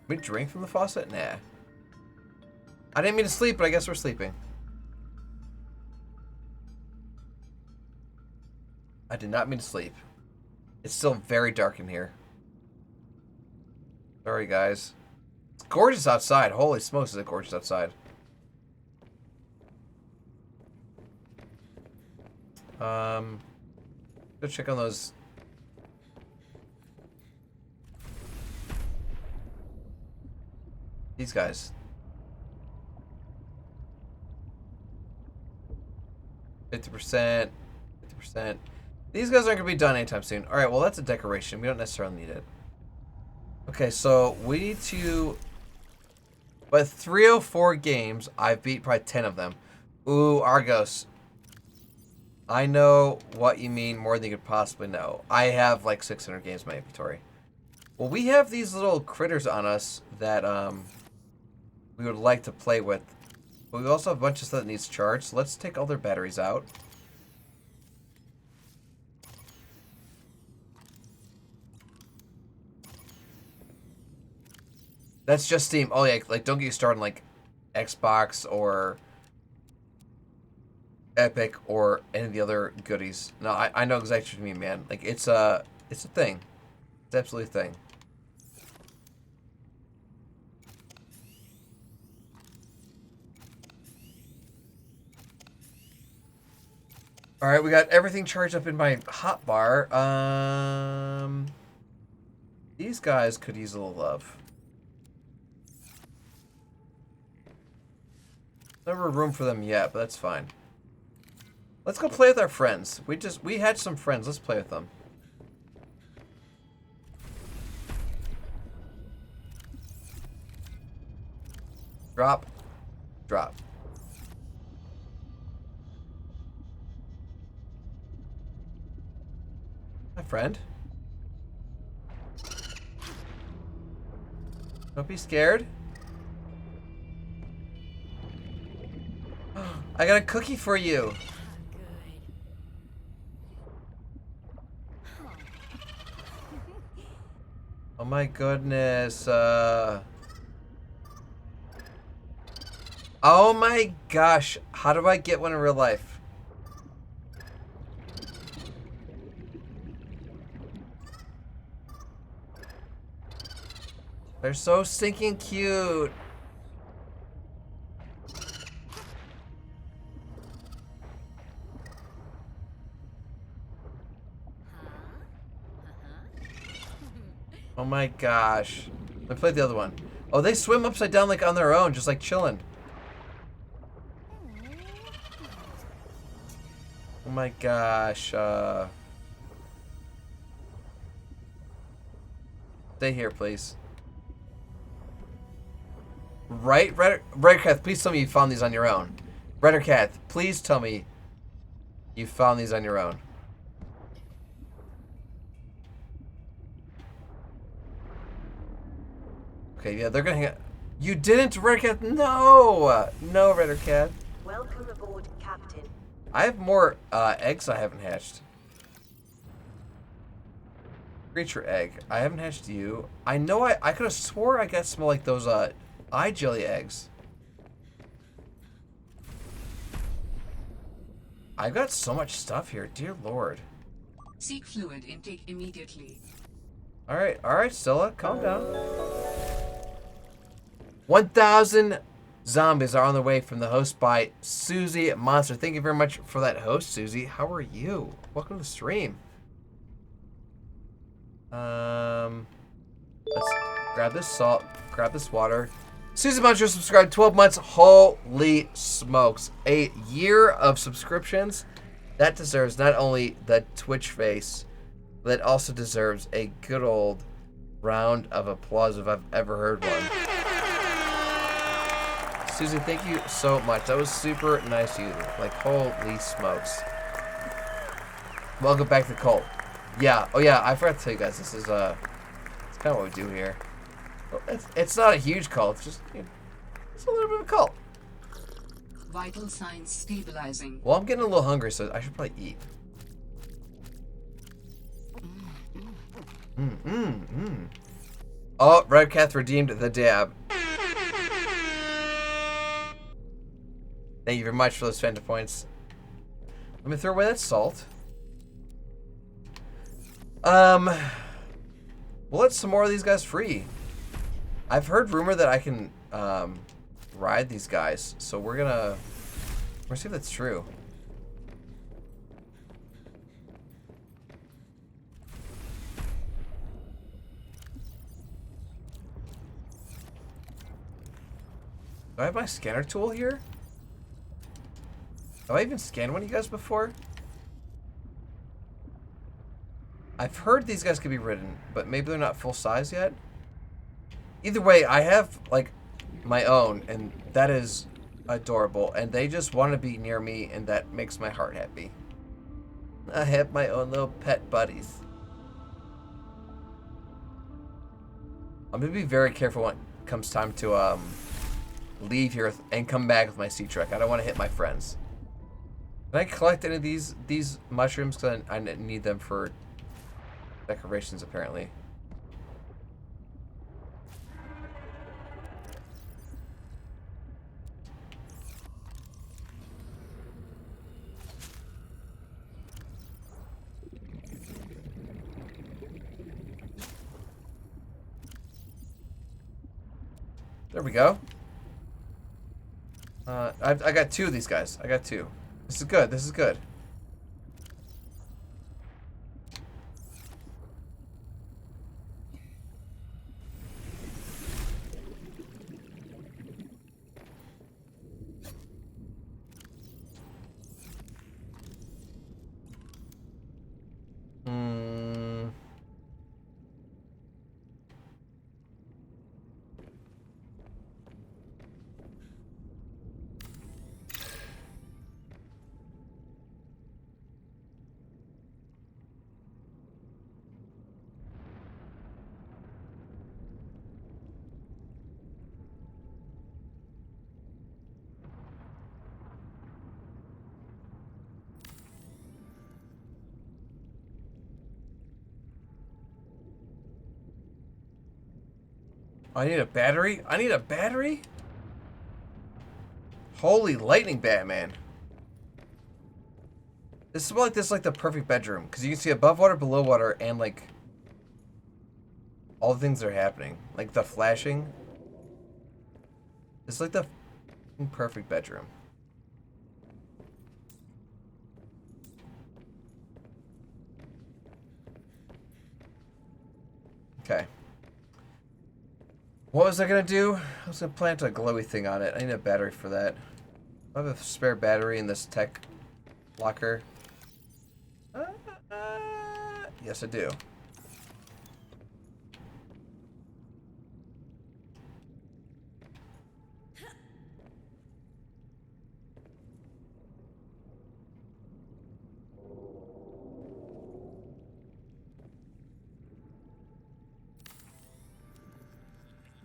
S1: We drink from the faucet? Nah. I didn't mean to sleep, but I guess we're sleeping. I did not mean to sleep. It's still very dark in here. Sorry, guys. It's gorgeous outside. Holy smokes, is it gorgeous outside. Go check on those. These guys. 50%. 50%. These guys aren't going to be done anytime soon. Alright, well that's a decoration. We don't necessarily need it. Okay, so we need to... But 304 games, I've beat probably 10 of them. Ooh, Argos. I know what you mean more than you could possibly know. I have like 600 games in my inventory. Well, we have these little critters on us that we would like to play with. But we also have a bunch of stuff that needs charged. So let's take all their batteries out. That's just Steam. Oh yeah, like don't get you started on like Xbox or Epic or any of the other goodies. No, I know exactly what you mean, man. Like it's a thing. It's absolutely a thing. All right, we got everything charged up in my hotbar. These guys could use a little love. Never room for them yet, but that's fine. Let's go play with our friends. We had some friends. Let's play with them. Drop. Drop. My friend. Don't be scared. I got a cookie for you. Oh my goodness. Oh my gosh. How do I get one in real life? They're so stinking cute. Oh my gosh. I played the other one. Oh, they swim upside down like on their own, just like chilling. Oh my gosh. Stay here, please. Right? Reddercath, please tell me you found these on your own. Reddercath, please tell me you found these on your own. Okay, yeah, they're gonna hang out. You didn't, Reddercath? No! No, Reddercath.
S2: Welcome aboard, Captain.
S1: I have more eggs I haven't hatched. Creature egg. I haven't hatched you. I know I could have swore I got some like those eye jelly eggs. I've got so much stuff here, dear lord.
S3: Seek fluid intake immediately.
S1: Alright, Stella, calm down. 1,000 zombies are on the way from the host by Susie Monster. Thank you very much for that host, Susie. How are you? Welcome to the stream. Let's grab this salt, grab this water. Susie Monster subscribed 12 months. Holy smokes. A year of subscriptions. That deserves not only the Twitch face, but it also deserves a good old round of applause if I've ever heard one. Susie, thank you so much. That was super nice of you. Like, holy smokes. Welcome back to the cult. Yeah. Oh, yeah. I forgot to tell you guys. This is, it's kind of what we do here. It's not a huge cult. It's just, it's a little bit of a cult.
S3: Vital signs stabilizing.
S1: Well, I'm getting a little hungry, so I should probably eat. Oh, Redcath redeemed the dab. Thank you very much for those Fanta points. Let me throw away that salt. We'll let some more of these guys free. I've heard rumor that I can ride these guys, so we're gonna see if that's true. Do I have my scanner tool here? Have I even scanned one of you guys before? I've heard these guys could be ridden, but maybe they're not full size yet. Either way, I have, like, my own, and that is adorable. And they just want to be near me, and that makes my heart happy. I have my own little pet buddies. I'm going to be very careful when it comes time to leave here and come back with my sea truck. I don't want to hit my friends. Can I collect any of these mushrooms? Because I need them for decorations, apparently. There we go. I got two of these guys. I got two. This is good. This is good. I need a battery? I need a battery? Holy lightning, Batman. This is like the perfect bedroom. Because you can see above water, below water, and like all the things that are happening. Like the flashing. It's like the perfect bedroom. Okay. What was I gonna do? I was gonna plant a glowy thing on it. I need a battery for that. I have a spare battery in this tech locker. Yes, I do.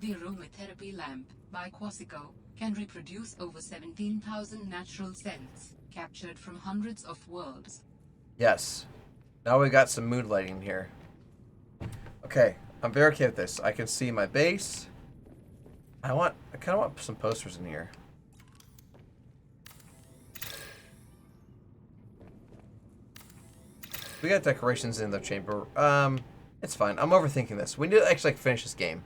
S3: The aromatherapy lamp by Quasico can reproduce over 17,000 natural scents captured from hundreds of worlds.
S1: Yes. Now we got some mood lighting here. Okay, I'm very okay with this. I can see my base. I kind of want some posters in here. We got decorations in the chamber. It's fine. I'm overthinking this. We need to actually finish this game.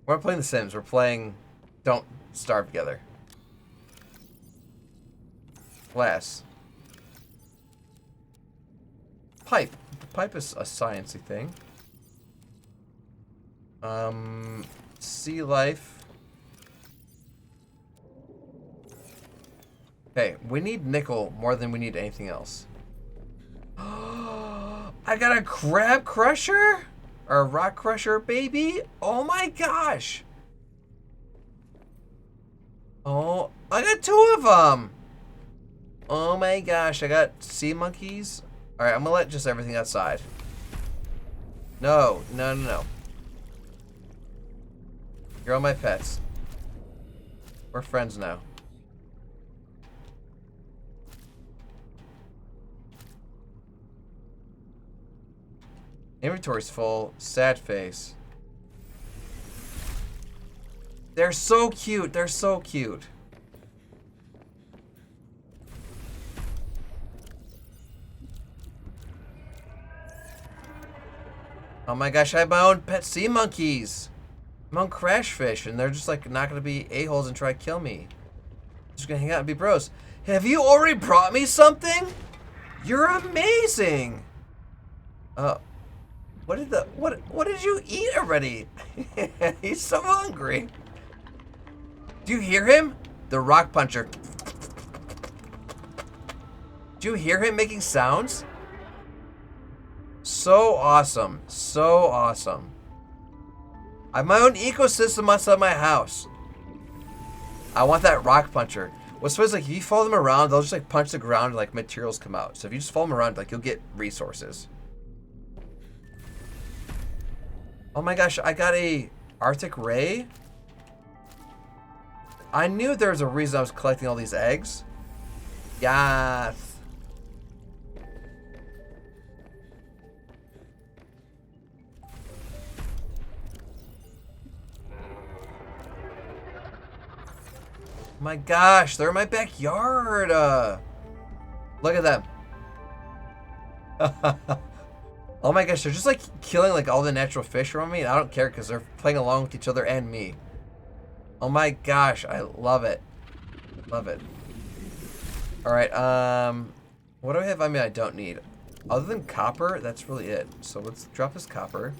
S1: We're not playing The Sims. We're playing Don't Starve Together. Glass. Pipe. The pipe is a sciencey thing. Sea life. Okay, we need nickel more than we need anything else. I got a crab crusher? Or a rock crusher, baby? Oh my gosh. Oh, I got 2 of them. Oh my gosh, I got sea monkeys. All right, I'm gonna let just everything outside. No. You're all my pets. We're friends now. Inventory's full. Sad face. They're so cute. They're so cute. Oh my gosh, I have my own pet sea monkeys. My own crash fish, and they're just like not gonna be a-holes and try to kill me. Just gonna hang out and be bros. Have you already brought me something? You're amazing. What did you eat already? He's so hungry. Do you hear him? The rock puncher. Do you hear him making sounds? So awesome. So awesome. I have my own ecosystem outside my house. I want that rock puncher. What's funny is like if you follow them around, they'll just like punch the ground and like materials come out. So if you just follow them around, like you'll get resources. Oh my gosh, I got a Arctic Ray. I knew there was a reason I was collecting all these eggs. Yes. My gosh, they're in my backyard. Look at them. Oh my gosh, they're just like killing like all the natural fish around me, and I don't care because they're playing along with each other and me. Oh my gosh, I love it. Love it. Alright, what do I have? I mean, I don't need. Other than copper, that's really it. So let's drop this copper.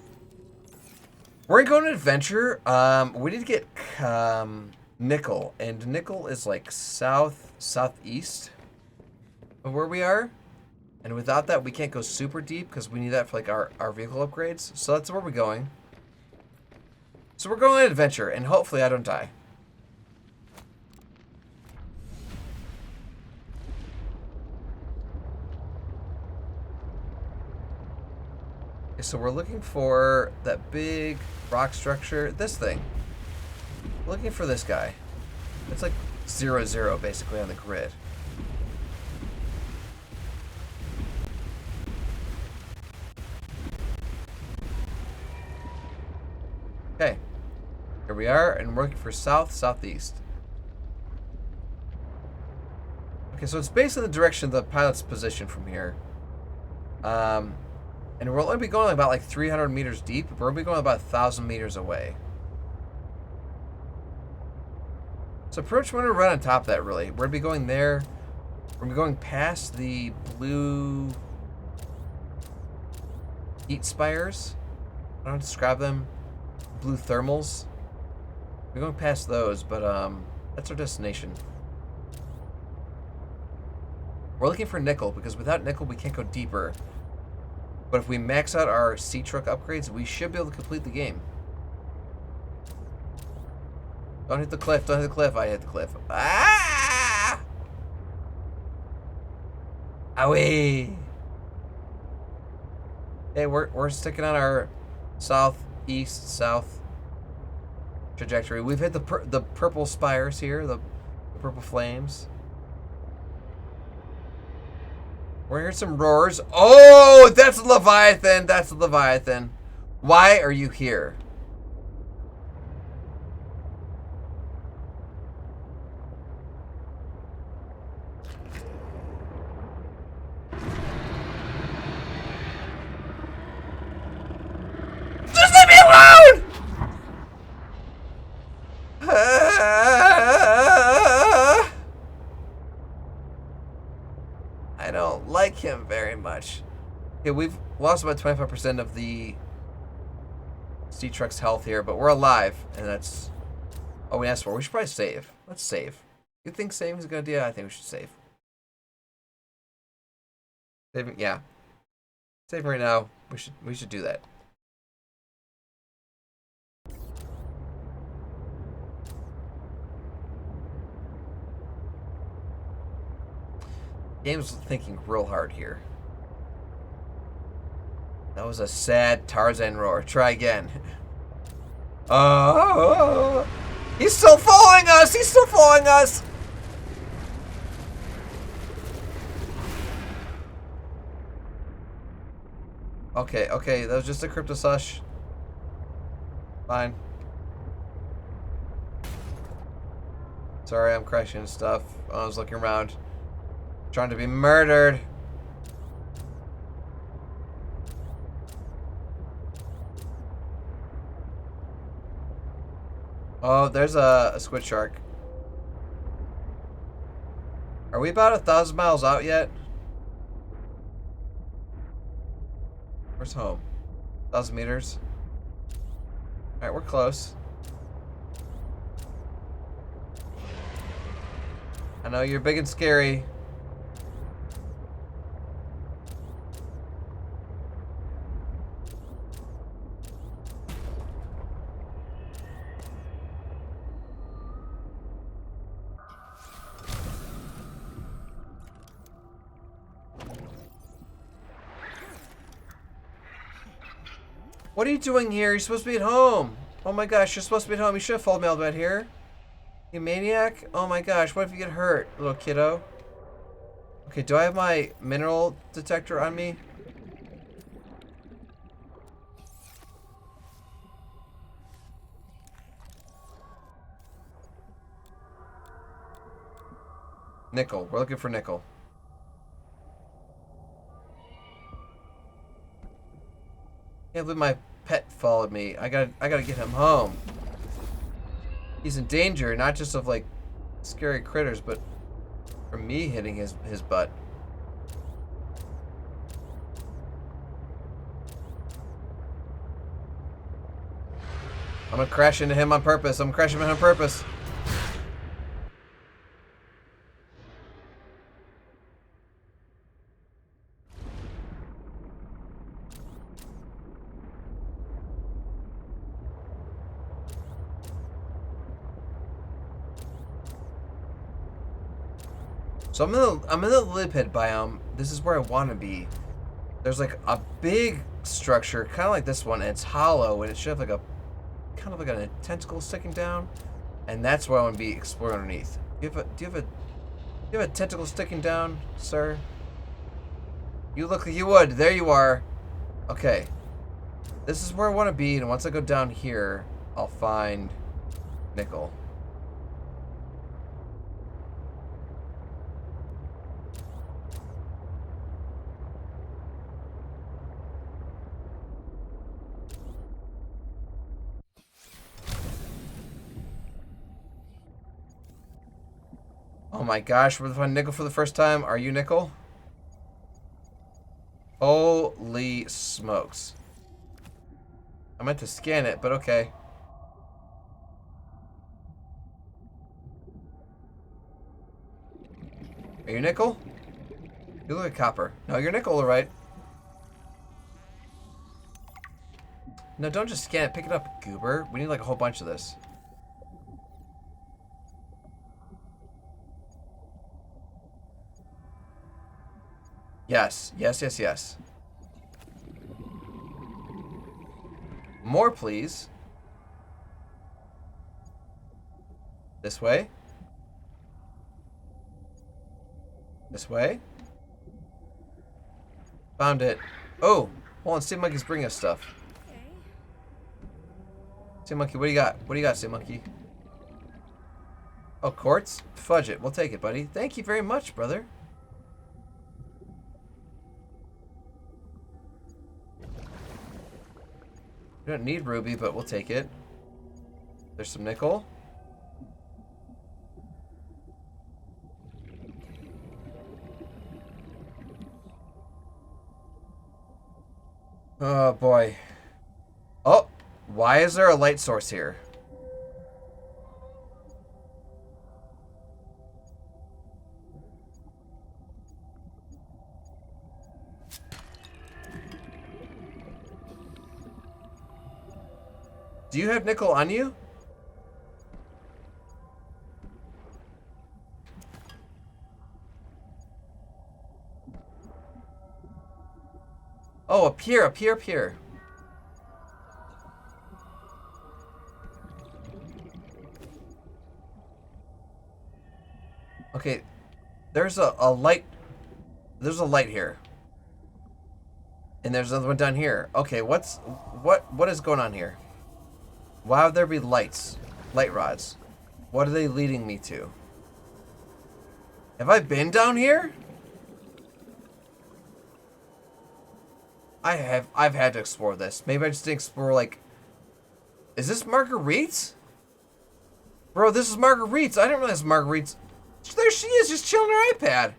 S1: We're gonna go on an adventure. We need to get nickel, and nickel is like southeast of where we are. And without that, we can't go super deep because we need that for like our vehicle upgrades. So that's where we're going. So we're going on an adventure, and hopefully I don't die. Okay, so we're looking for that big rock structure. This thing. Looking for this guy. It's like 0-0 basically on the grid. Okay, here we are, and we're looking for southeast. Okay, so it's based in the direction of the pilot's position from here. And we'll only be going about like 300 meters deep. We're going to be going about 1,000 meters away. So pretty much we're going to run on top of that, really. We're going to be going there. We're going to be going past the blue heat spires. I don't know how to describe them. Blue thermals. We're going past those, but that's our destination. We're looking for nickel, because without nickel we can't go deeper. But if we max out our sea truck upgrades, we should be able to complete the game. Don't hit the cliff, don't hit the cliff. I hit the cliff. Ah! Owie! Hey, we're sticking on our south trajectory. We've hit the purple spires here, the purple flames. We're hearing some roars. Oh, that's a Leviathan. That's a Leviathan. Why are you here? Just leave me alone! I don't like him very much. Okay, we've lost about 25% of the sea truck's health here, but we're alive, and that's all we asked for. We should probably save. Let's save. You think saving is a good idea? I think we should save. Saving, yeah. Saving right now. We should do that. Game's thinking real hard here. That was a sad Tarzan roar. Try again. Oh! He's still following us! He's still following us! Okay, okay, that was just a cryptosush. Fine. Sorry, I'm crashing stuff. I was looking around. Trying to be murdered. Oh, there's a squid shark. Are we about 1,000 miles out yet? Where's home? 1,000 meters. Alright, we're close. I know you're big and scary. What are you doing here? You're supposed to be at home. Oh my gosh, you're supposed to be at home. You should have followed me all the way out here. You maniac? Oh my gosh, what if you get hurt, little kiddo? Okay, do I have my mineral detector on me? Nickel. We're looking for nickel. Can't believe my pet followed me. I gotta get him home. He's in danger, not just of like scary critters, but from me hitting his butt. I'm gonna crash into him on purpose. I'm crashing him on purpose. So I'm in the lily pit biome. This is where I want to be. There's like a big structure, kind of like this one, and it's hollow, and it should have like a kind of like a tentacle sticking down, and that's where I want to be exploring underneath. Do you have a tentacle sticking down, sir? You look like you would. There you are. Okay. This is where I want to be, and once I go down here, I'll find nickel. my gosh, we're finding nickel for the first time. Are you nickel? Holy smokes. I meant to scan it, but okay. Are you nickel? You look like copper. No, you're nickel, alright. No, don't just scan it. Pick it up, goober. We need like a whole bunch of this. Yes, yes, yes, yes. More, please. This way. This way. Found it. Oh, hold on. Sea Monkey's bringing us stuff. Sea Monkey, what do you got? What do you got, Sea Monkey? Oh, quartz? Fudge it. We'll take it, buddy. Thank you very much, brother. We don't need ruby, but we'll take it. There's some nickel. Oh, boy. Oh, why is there a light source here? Do you have nickel on you? Oh, up here, up here, up here. Okay, there's a light. There's a light here. And there's another one down here. Okay, what is going on here? Why would there be lights? Light rods. What are they leading me to? Have I been down here? I've had to explore this. Maybe I just didn't explore, like... Is this Marguerite's? Bro, this is Marguerite's. I didn't realize Marguerite's... There she is, just chilling her iPad.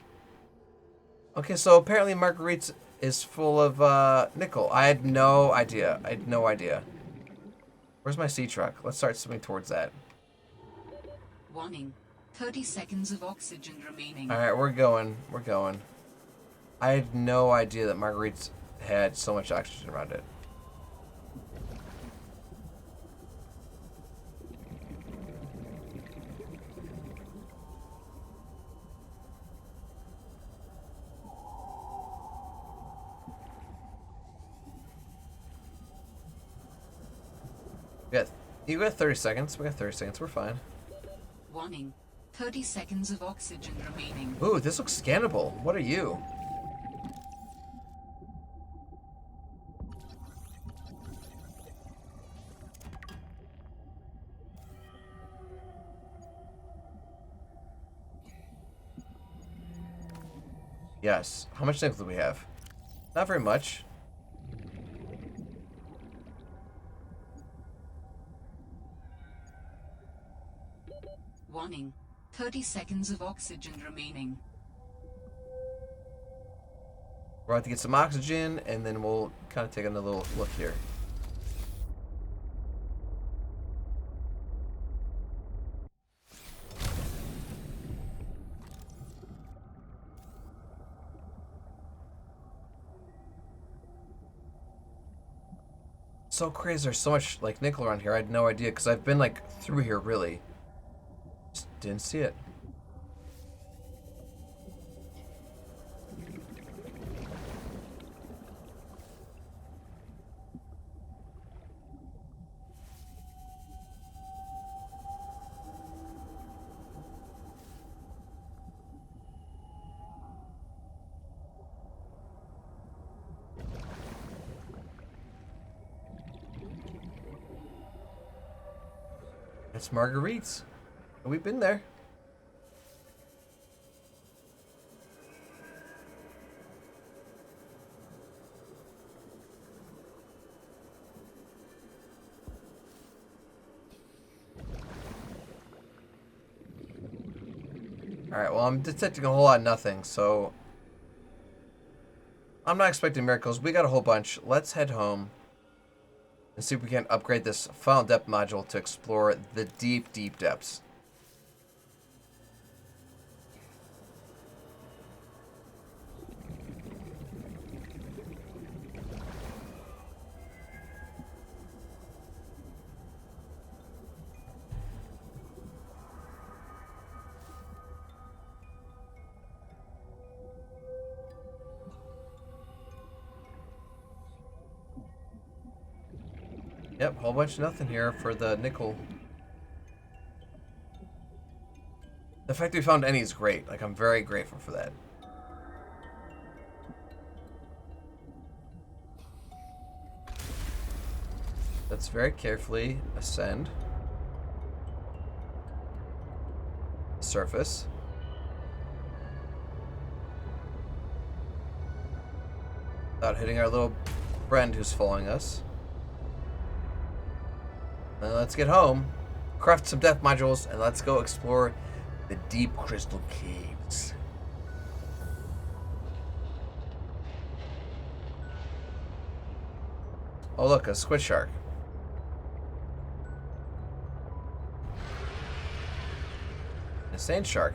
S1: Okay, so apparently Marguerite's is full of nickel. I had no idea. I had no idea. Where's my sea truck? Let's start swimming towards that.
S3: Warning. 30 seconds of oxygen remaining.
S1: Alright, we're going. We're going. I had no idea that Marguerite's had so much oxygen around it. You got 30 seconds. We got 30 seconds. We're fine.
S3: Warning. 30 seconds of oxygen remaining.
S1: Ooh, this looks scannable. What are you? Yes. How much nickel do we have? Not very much.
S3: Warning. 30 seconds of oxygen remaining.
S1: We're about to get some oxygen, and then we'll kind of take another little look here. So crazy, there's so much like nickel around here. I had no idea because I've been like through here really. Just didn't see it. It's Marguerite's. We've been there. Alright, well, I'm detecting a whole lot of nothing, so I'm not expecting miracles. We got a whole bunch. Let's head home and see if we can upgrade this final depth module to explore the deep, deep depths. Yep, whole bunch of nothing here for the nickel. The fact that we found any is great. Like, I'm very grateful for that. Let's very carefully ascend the surface. Without hitting our little friend who's following us. And let's get home, craft some depth modules, and let's go explore the deep crystal caves. Oh look, a squid shark. A sand shark.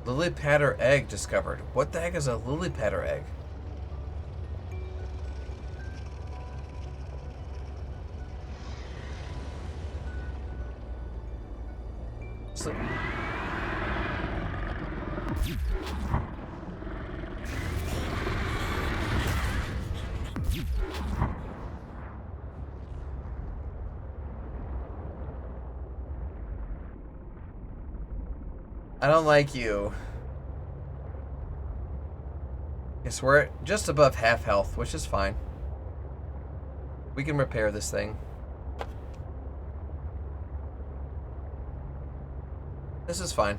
S1: Lily patter egg discovered. What the heck is a lily patter egg? So I don't like you. Guess we're just above half health, which is fine. We can repair this thing. This is fine.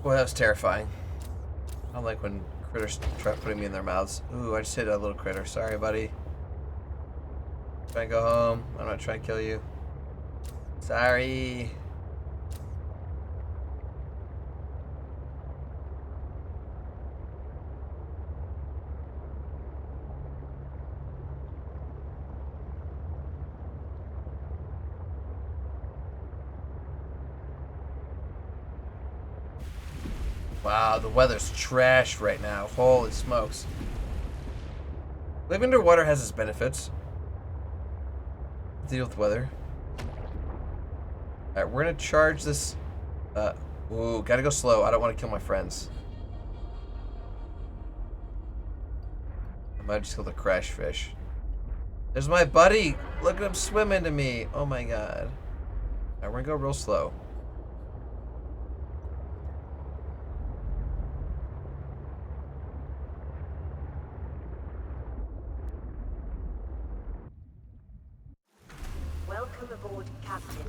S1: Boy, that was terrifying. I don't like when critters try putting me in their mouths. Ooh, I just hit a little critter. Sorry, buddy. Try and go home. I'm not trying to kill you. Sorry. Wow, the weather's trash right now. Holy smokes. Living underwater has its benefits. Deal with weather. Alright, we're gonna charge this. Ooh, gotta go slow. I don't want to kill my friends. I might just kill the crash fish. There's my buddy! Look at him swimming to me! Oh my god. Alright, we're gonna go real slow.
S2: Welcome aboard, Captain.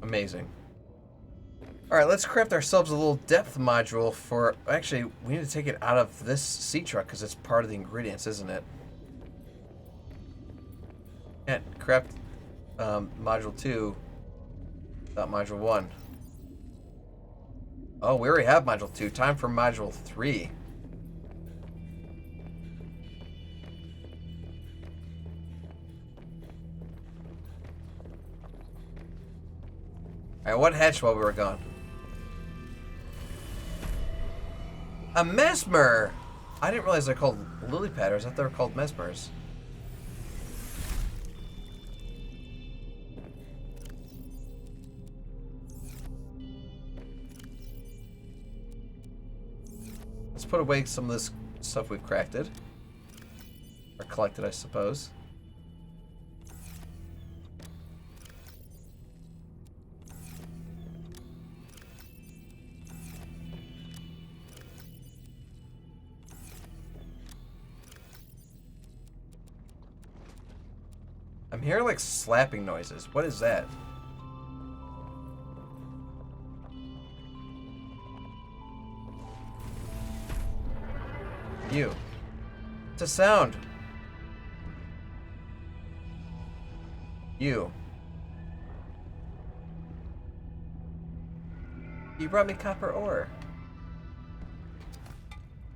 S1: Amazing. Alright, let's craft ourselves a little depth module for... Actually, we need to take it out of this sea truck because it's part of the ingredients, isn't it? Can't craft module 2 without module 1. Oh, we already have module 2. Time for module 3. Alright, what hatched while we were gone? A mesmer! I didn't realize they're called lily padders. I thought they were called mesmers. Let's put away some of this stuff we've crafted. Or collected, I suppose. I'm hearing like slapping noises. What is that? You. It's a sound. You. You brought me copper ore.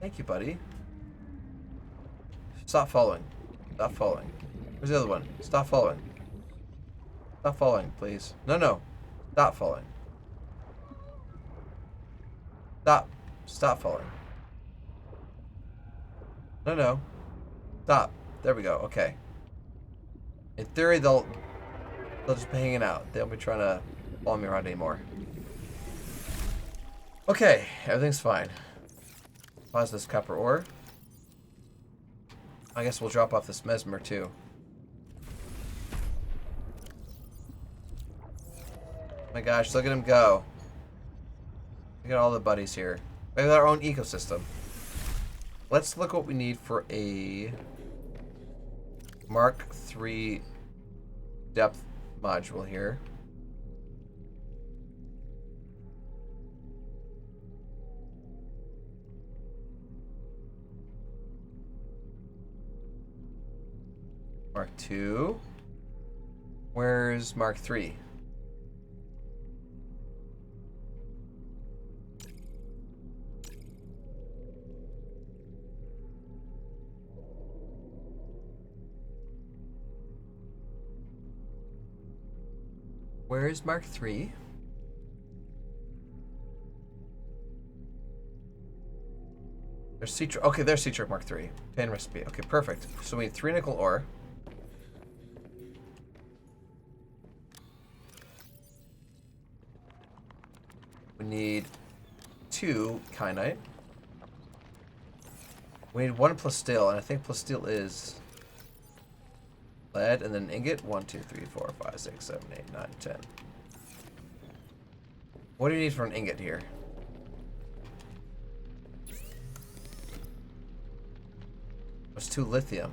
S1: Thank you, buddy. Stop following. Stop following. Where's the other one? Stop following. Stop following, please. No, no. Stop following. Stop. Stop following. No, no. Stop. There we go. Okay. In theory, they'll just be hanging out. They won't be trying to follow me around anymore. Okay, everything's fine. Pause this copper ore. I guess we'll drop off this mesmer too. Oh my gosh, look at him go. Look at all the buddies here. We have our own ecosystem. Let's look what we need for a Mark III depth module here. Mark II. Where's Mark III? Where is Mark III? There's Citra. Okay, there's Citra Mark III. Pan recipe. Okay, perfect. So we need 3 nickel ore. We need 2 kyanite. We need 1 plasteel, and I think plasteel is lead, and then ingot. 1, 2, 3, 4, 5, 6, 7, 8, 9, 10. What do you need for an ingot here? What's 2 lithium?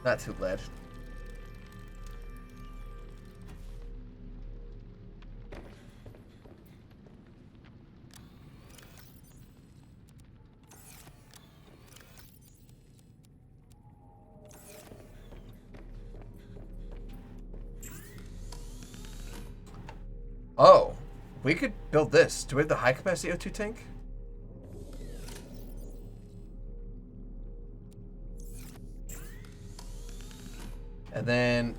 S1: Not 2 lead. Oh, we could build this. Do we have the high capacity O2 tank? And then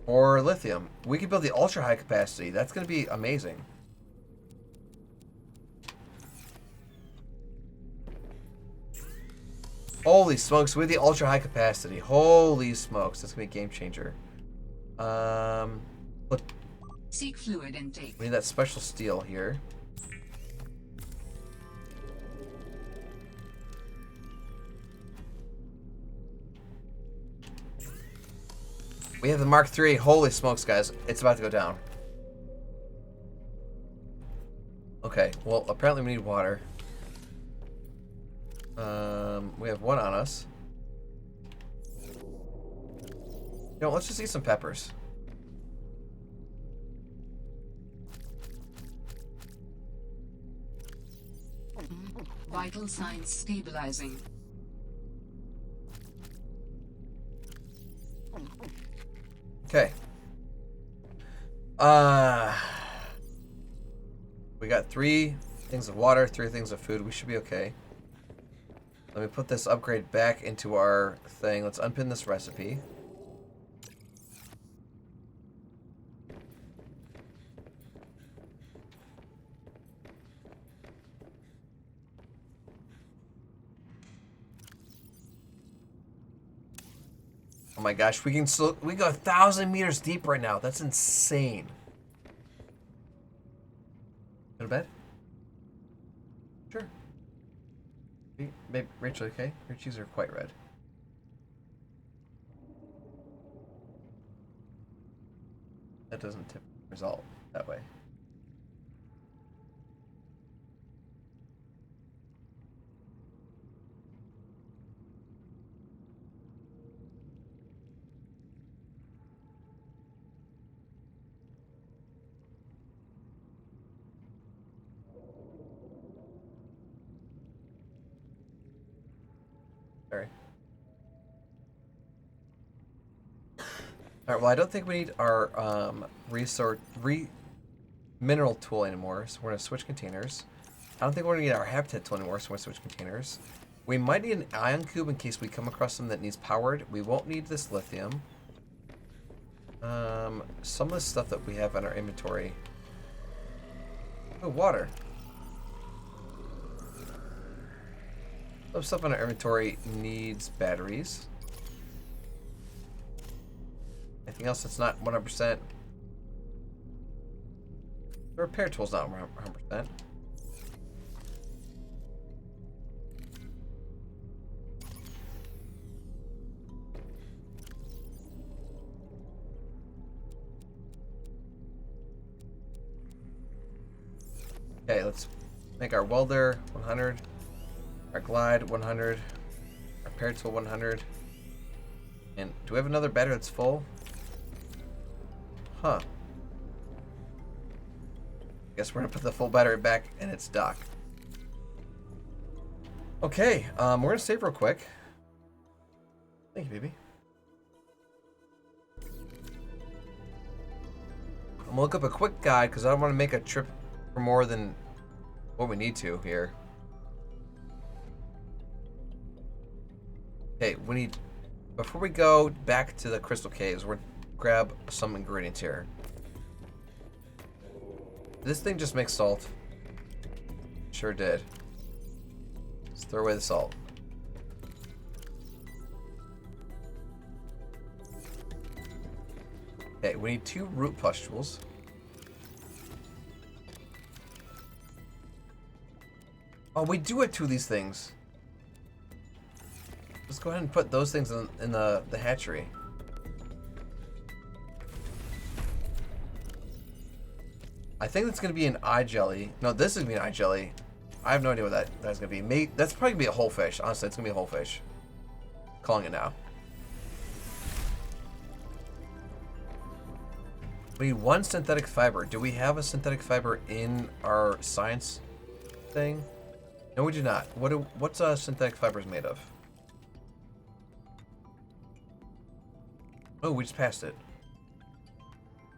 S1: for lithium, we could build the ultra high capacity. That's going to be amazing. Holy smokes, with the ultra high capacity. Holy smokes, that's going to be a game changer. Look.
S3: Seek fluid intake.
S1: We need that special steel here. We have the Mark III. Holy smokes, guys. It's about to go down. Okay, well, apparently we need water. We have 1 on us. You know, let's just eat some peppers.
S3: Vital signs stabilizing.
S1: Okay. We got 3 things of water, 3 things of food. We should be okay. Let me put this upgrade back into our thing. Let's unpin this recipe. Oh my gosh, we go 1,000 meters deep right now. That's insane. Go to bed? Sure. Maybe Rachel, okay? Your cheeks are quite red. That doesn't tip result that way. Sorry. Alright, well, I don't think we need our mineral tool anymore, so we're going to switch containers. I don't think we're going to need our habitat tool anymore, so we're going to switch containers. We might need an ion cube in case we come across something that needs powered. We won't need this lithium. Some of the stuff that we have in our inventory. Oh, water. Some stuff in our inventory needs batteries. Anything else that's not 100%? The repair tool's not 100%. Okay, let's make our welder 100, our glide 100, our repair tool 100. And do we have another battery that's full? Huh. Guess we're gonna put the full battery back in its dock. Okay, we're gonna save real quick. Thank you, baby. I'm gonna look up a quick guide because I don't want to make a trip for more than what we need to here. Okay, we need, before we go back to the crystal caves, we're gonna grab some ingredients here. This thing just makes salt. Sure did. Let's throw away the salt. Okay, we need 2 root pustules. Oh, we do have 2 of these things. Let's go ahead and put those things in the hatchery. I think that's going to be an eye jelly. No, this is going to be an eye jelly. I have no idea what that's going to be. That's probably going to be a whole fish. Honestly, it's going to be a whole fish. Calling it now. We need 1 synthetic fiber. Do we have a synthetic fiber in our science thing? No, we do not. What's synthetic fibers made of? Oh, we just passed it.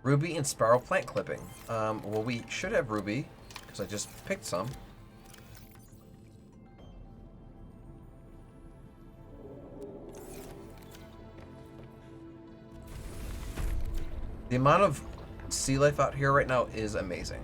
S1: Ruby and spiral plant clipping. Well, we should have ruby because I just picked some. The amount of sea life out here right now is amazing.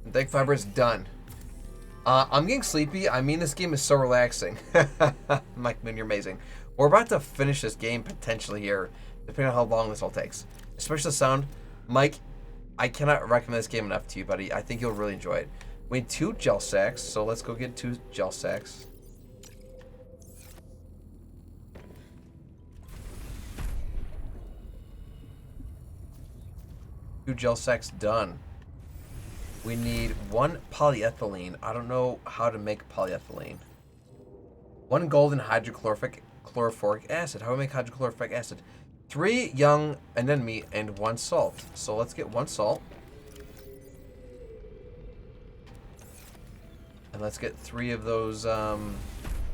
S1: Synthetic fiber is done. I'm getting sleepy. I mean, this game is so relaxing. Mike Moon, you're amazing. We're about to finish this game potentially here, depending on how long this all takes. Especially the sound. Mike, I cannot recommend this game enough to you, buddy. I think you'll really enjoy it. We need 2 gel sacks, so let's go get 2 gel sacks. Two gel sacks done. We need 1 polyethylene. I don't know how to make polyethylene. 1 golden hydrochloric acid. How do we make hydrochloric acid? 3 young anemone and 1 salt. So let's get 1 salt. And let's get 3 of those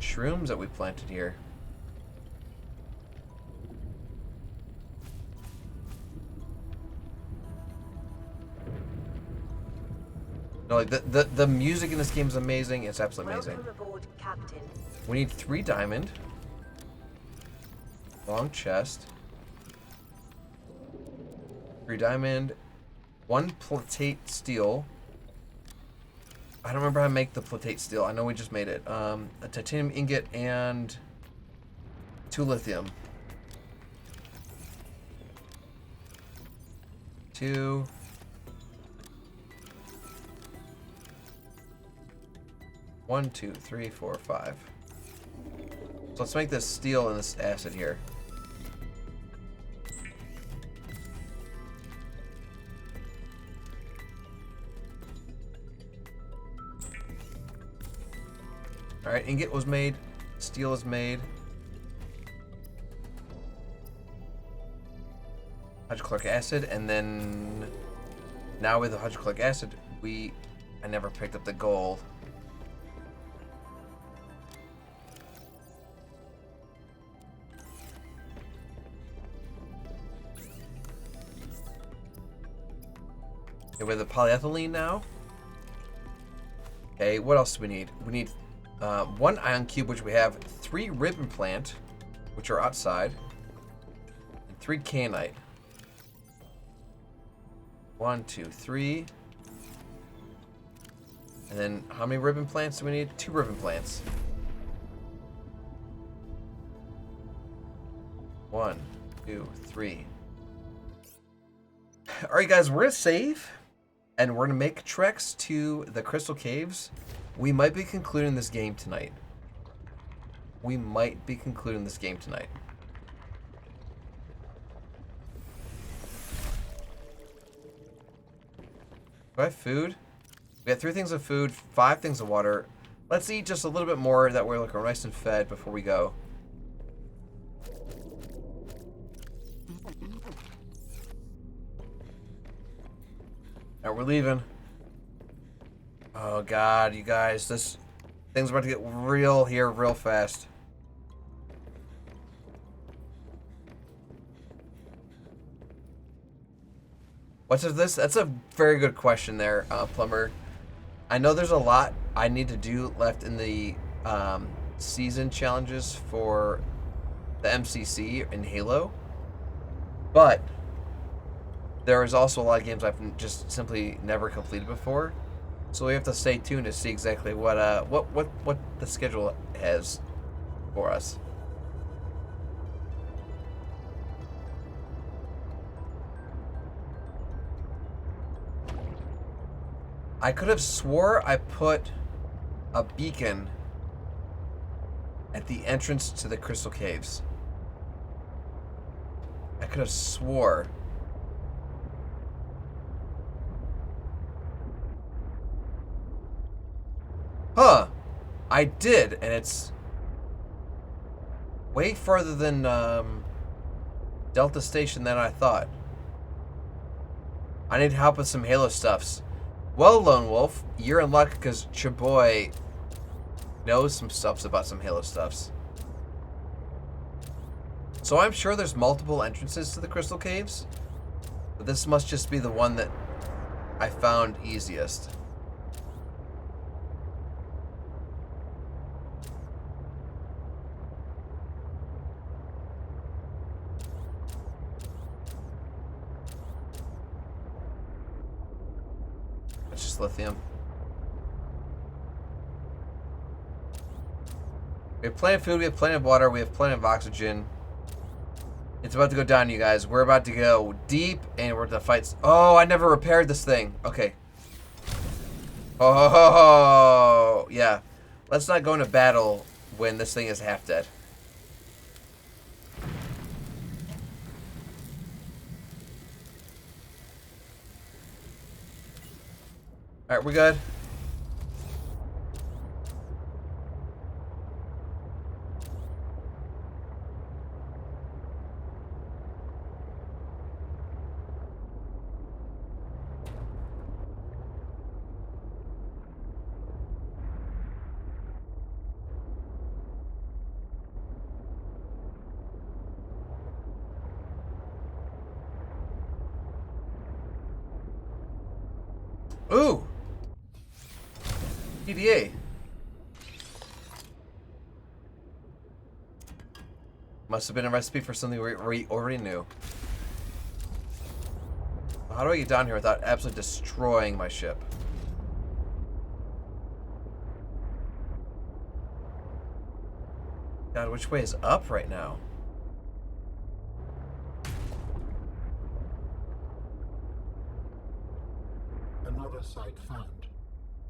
S1: shrooms that we planted here. No, like the music in this game is amazing. It's absolutely amazing.
S2: Welcome aboard, Captain.
S1: We need 3 diamond. Long chest. 3 diamond. 1 platate steel. I don't remember how to make the platate steel. I know we just made it. A titanium ingot and 2 lithium. 2. One, 2, 3, 4, 5. So let's make this steel and this acid here. Alright, ingot was made. Steel is made. Hydrochloric acid, and then now with the hydrochloric acid, I never picked up the gold. Okay, with the polyethylene now. Okay, what else do we need? We need 1 ion cube, which we have, 3 ribbon plant, which are outside, and 3 canite. 1, 2, 3. And then how many ribbon plants do we need? 2 ribbon plants. 1, 2, 3. Alright guys, we're gonna save. And we're gonna make treks to the Crystal Caves. We might be concluding this game tonight. Do I have food? We got 3 things of food, 5 things of water. Let's eat just a little bit more, that we're nice and fed before we go. Alright, we're leaving. Oh god, you guys, this thing's about to get real here real fast. What's this? That's a very good question there, Plumber. I know there's a lot I need to do left in the season challenges for the MCC in Halo, but there is also a lot of games I've just simply never completed before, so we have to stay tuned to see exactly what the schedule has for us. I could have swore I put a beacon at the entrance to the Crystal Caves. I could have swore. Huh. I did, and it's way further than Delta Station than I thought. I need help with some Halo stuffs. Well, Lone Wolf, you're in luck because Chaboy knows some stuffs about some Halo stuffs. So I'm sure there's multiple entrances to the Crystal Caves, but this must just be the one that I found easiest. It's just lithium. We have plenty of food, we have plenty of water, we have plenty of oxygen. It's about to go down, you guys. We're about to go deep, and we're to fight. Oh, I never repaired this thing. Okay. Oh, yeah. Let's not go into battle when this thing is half dead. Alright, we're good. Ooh! PDA. Must have been a recipe for something we already knew. How do I get down here without absolutely destroying my ship? God, which way is up right now?
S4: Another site found,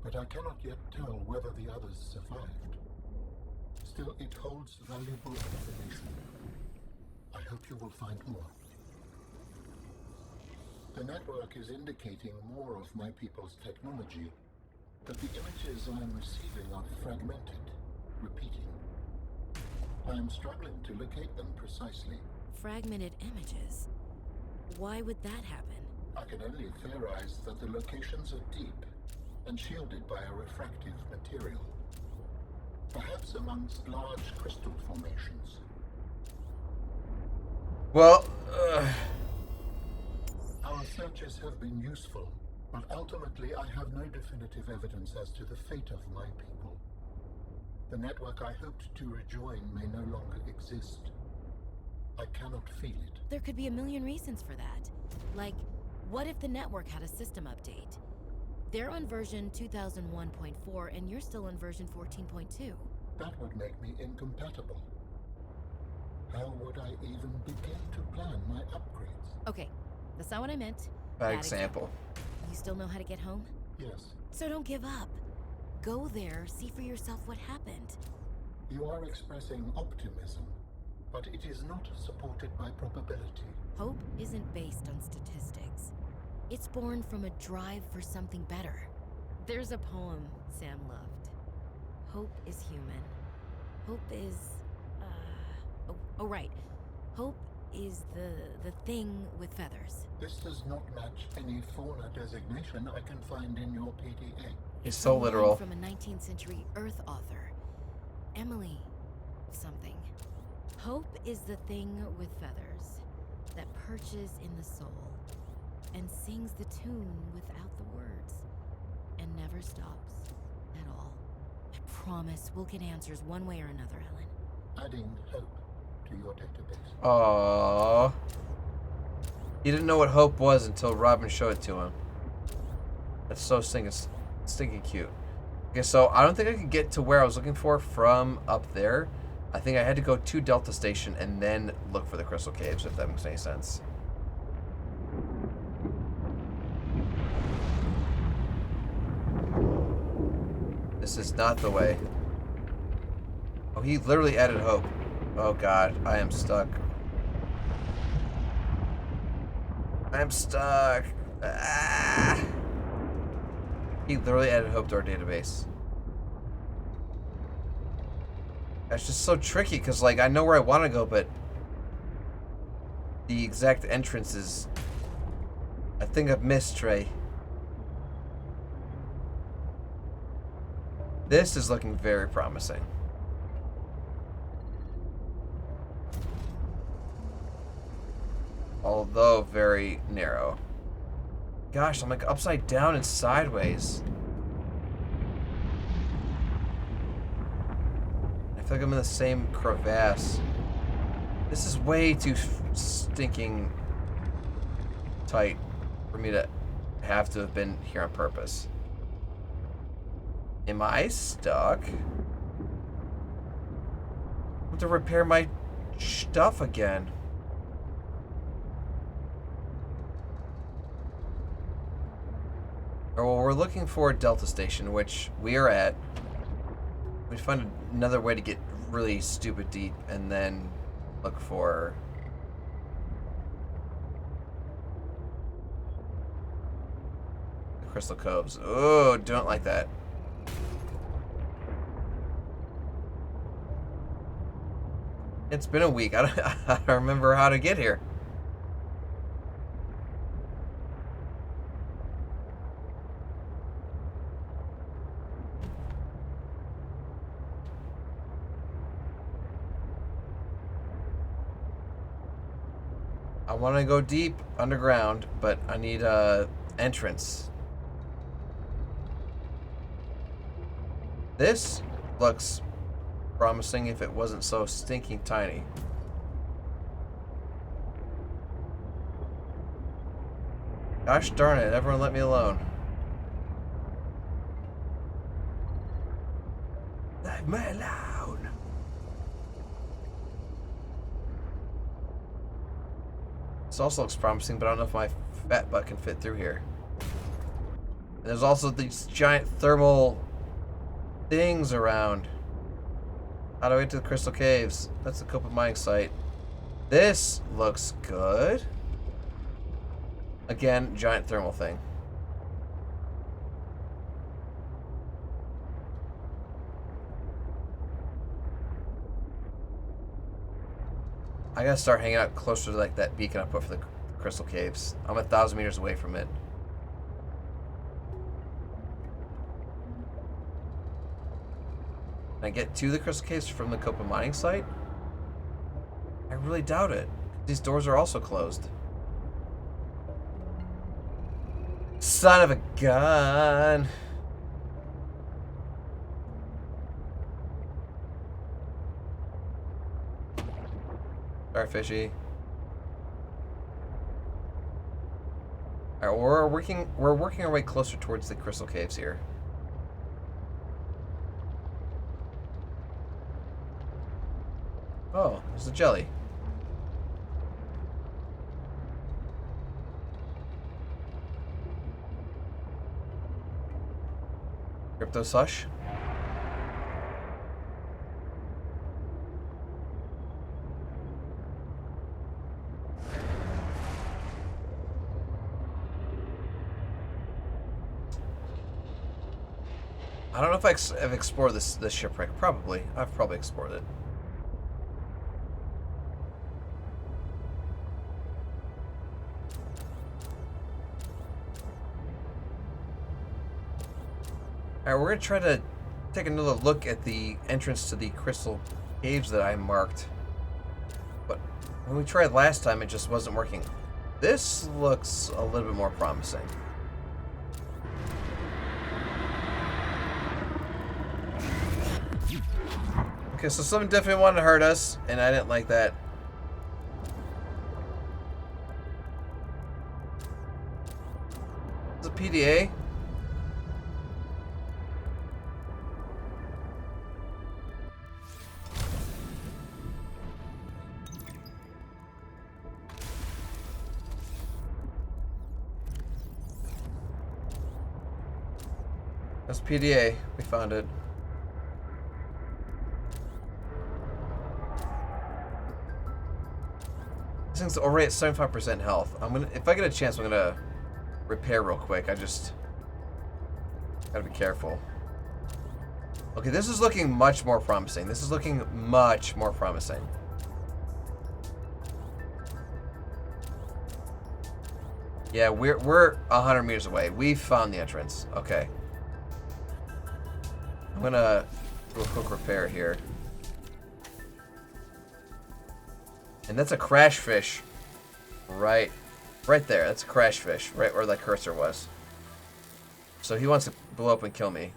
S4: but I cannot yet tell whether the others survived. Still, it holds valuable information. I hope you will find more. The network is indicating more of my people's technology, but the images I am receiving are fragmented. repeating. I am struggling to locate them precisely.
S5: Fragmented images. Why would that happen?
S4: I can only theorize that the locations are deep and shielded by a refractive material. Perhaps amongst large crystal formations.
S1: Well,
S4: Our searches have been useful, but ultimately I have no definitive evidence as to the fate of my people. The network I hoped to rejoin may no longer exist. I cannot feel it.
S5: There could be a million reasons for that. Like, what if the network had a system update? They're on version 2001.4 and you're still on version 14.2.
S4: That would make me incompatible. How would I even begin to plan my upgrades?
S5: Okay, that's not what I meant.
S1: bad
S5: Bad
S1: example.
S5: You still know how to get home?
S4: Yes,
S5: So don't give up. Go there, see for yourself what happened.
S4: you are expressing optimism, but it is not supported by probability.
S5: Hope isn't based on statistics. It's born from a drive for something better. There's a poem Sam loved. Hope is human. Hope is, right. Hope is the thing with feathers.
S4: This does not match any fauna designation I can find in your PDA.
S1: He's so
S5: From one
S1: literal.
S5: From a 19th century Earth author. Emily something. Hope is the thing with feathers that perches in the soul and sings the tune without the words and never stops at all. I promise we'll get answers one way or another, Ellen.
S4: Adding hope to your database.
S1: Aww. He didn't know what hope was until Robin showed it to him. That's so stinking cute. Okay, so I don't think I could get to where I was looking for from up there. I think I had to go to Delta Station and then look for the Crystal Caves, if that makes any sense. This is not the way. Oh, he literally added hope. Oh god, I am stuck. I'm stuck. Ah! He literally added hope to our database. That's just so tricky because, like, I know where I want to go, but the exact entrance is. I think I've missed, Trey. This is looking very promising. Although very narrow. Gosh, I'm like upside down and sideways. I feel like I'm in the same crevasse. This is way too stinking tight for me to have to have been here on purpose. Am I stuck? I have to repair my stuff again. Or, well, we're looking for Delta Station, which we are at. We find another way to get really stupid deep and then look for the Crystal Coves. Oh, don't like that. It's been a week. I don't remember how to get here. I want to go deep underground, but I need a entrance. This looks promising if it wasn't so stinking tiny. Gosh darn it, everyone let me alone. Leave me alone. This also looks promising, but I don't know if my fat butt can fit through here. And there's also these giant thermal things around. How do I get to the Crystal Caves? That's the Copa mining site. This looks good. Again, giant thermal thing. I gotta start hanging out closer to like that beacon I put for the crystal caves. I'm 1,000 meters away from it. Can I get to the crystal caves from the Copa mining site? I really doubt it. These doors are also closed. Son of a gun. Sorry, fishy. Alright, we're working our way closer towards the crystal caves here. Oh, there's a jelly. Crypto Sush. I don't know if I've explored this shipwreck. Probably. I've probably explored it. Alright, we're going to try to take another look at the entrance to the crystal caves that I marked. But when we tried last time, it just wasn't working. This looks a little bit more promising. Okay, so someone definitely wanted to hurt us, and I didn't like that. It's a PDA. That's PDA. We found it. This thing's already at 75% health. If I get a chance, I'm gonna repair real quick. I just gotta be careful. Okay, this is looking much more promising. This is looking much more promising. Yeah, we're 100 meters away. We found the entrance. Okay. I'm gonna do a quick repair here. And that's a crash fish. Right there. That's a crash fish. Right where that cursor was. So he wants to blow up and kill me.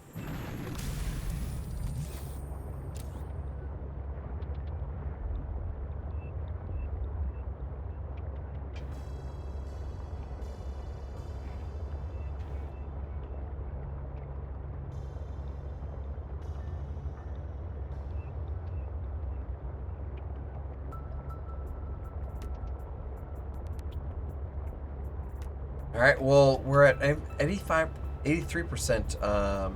S1: All right, well, we're at 83%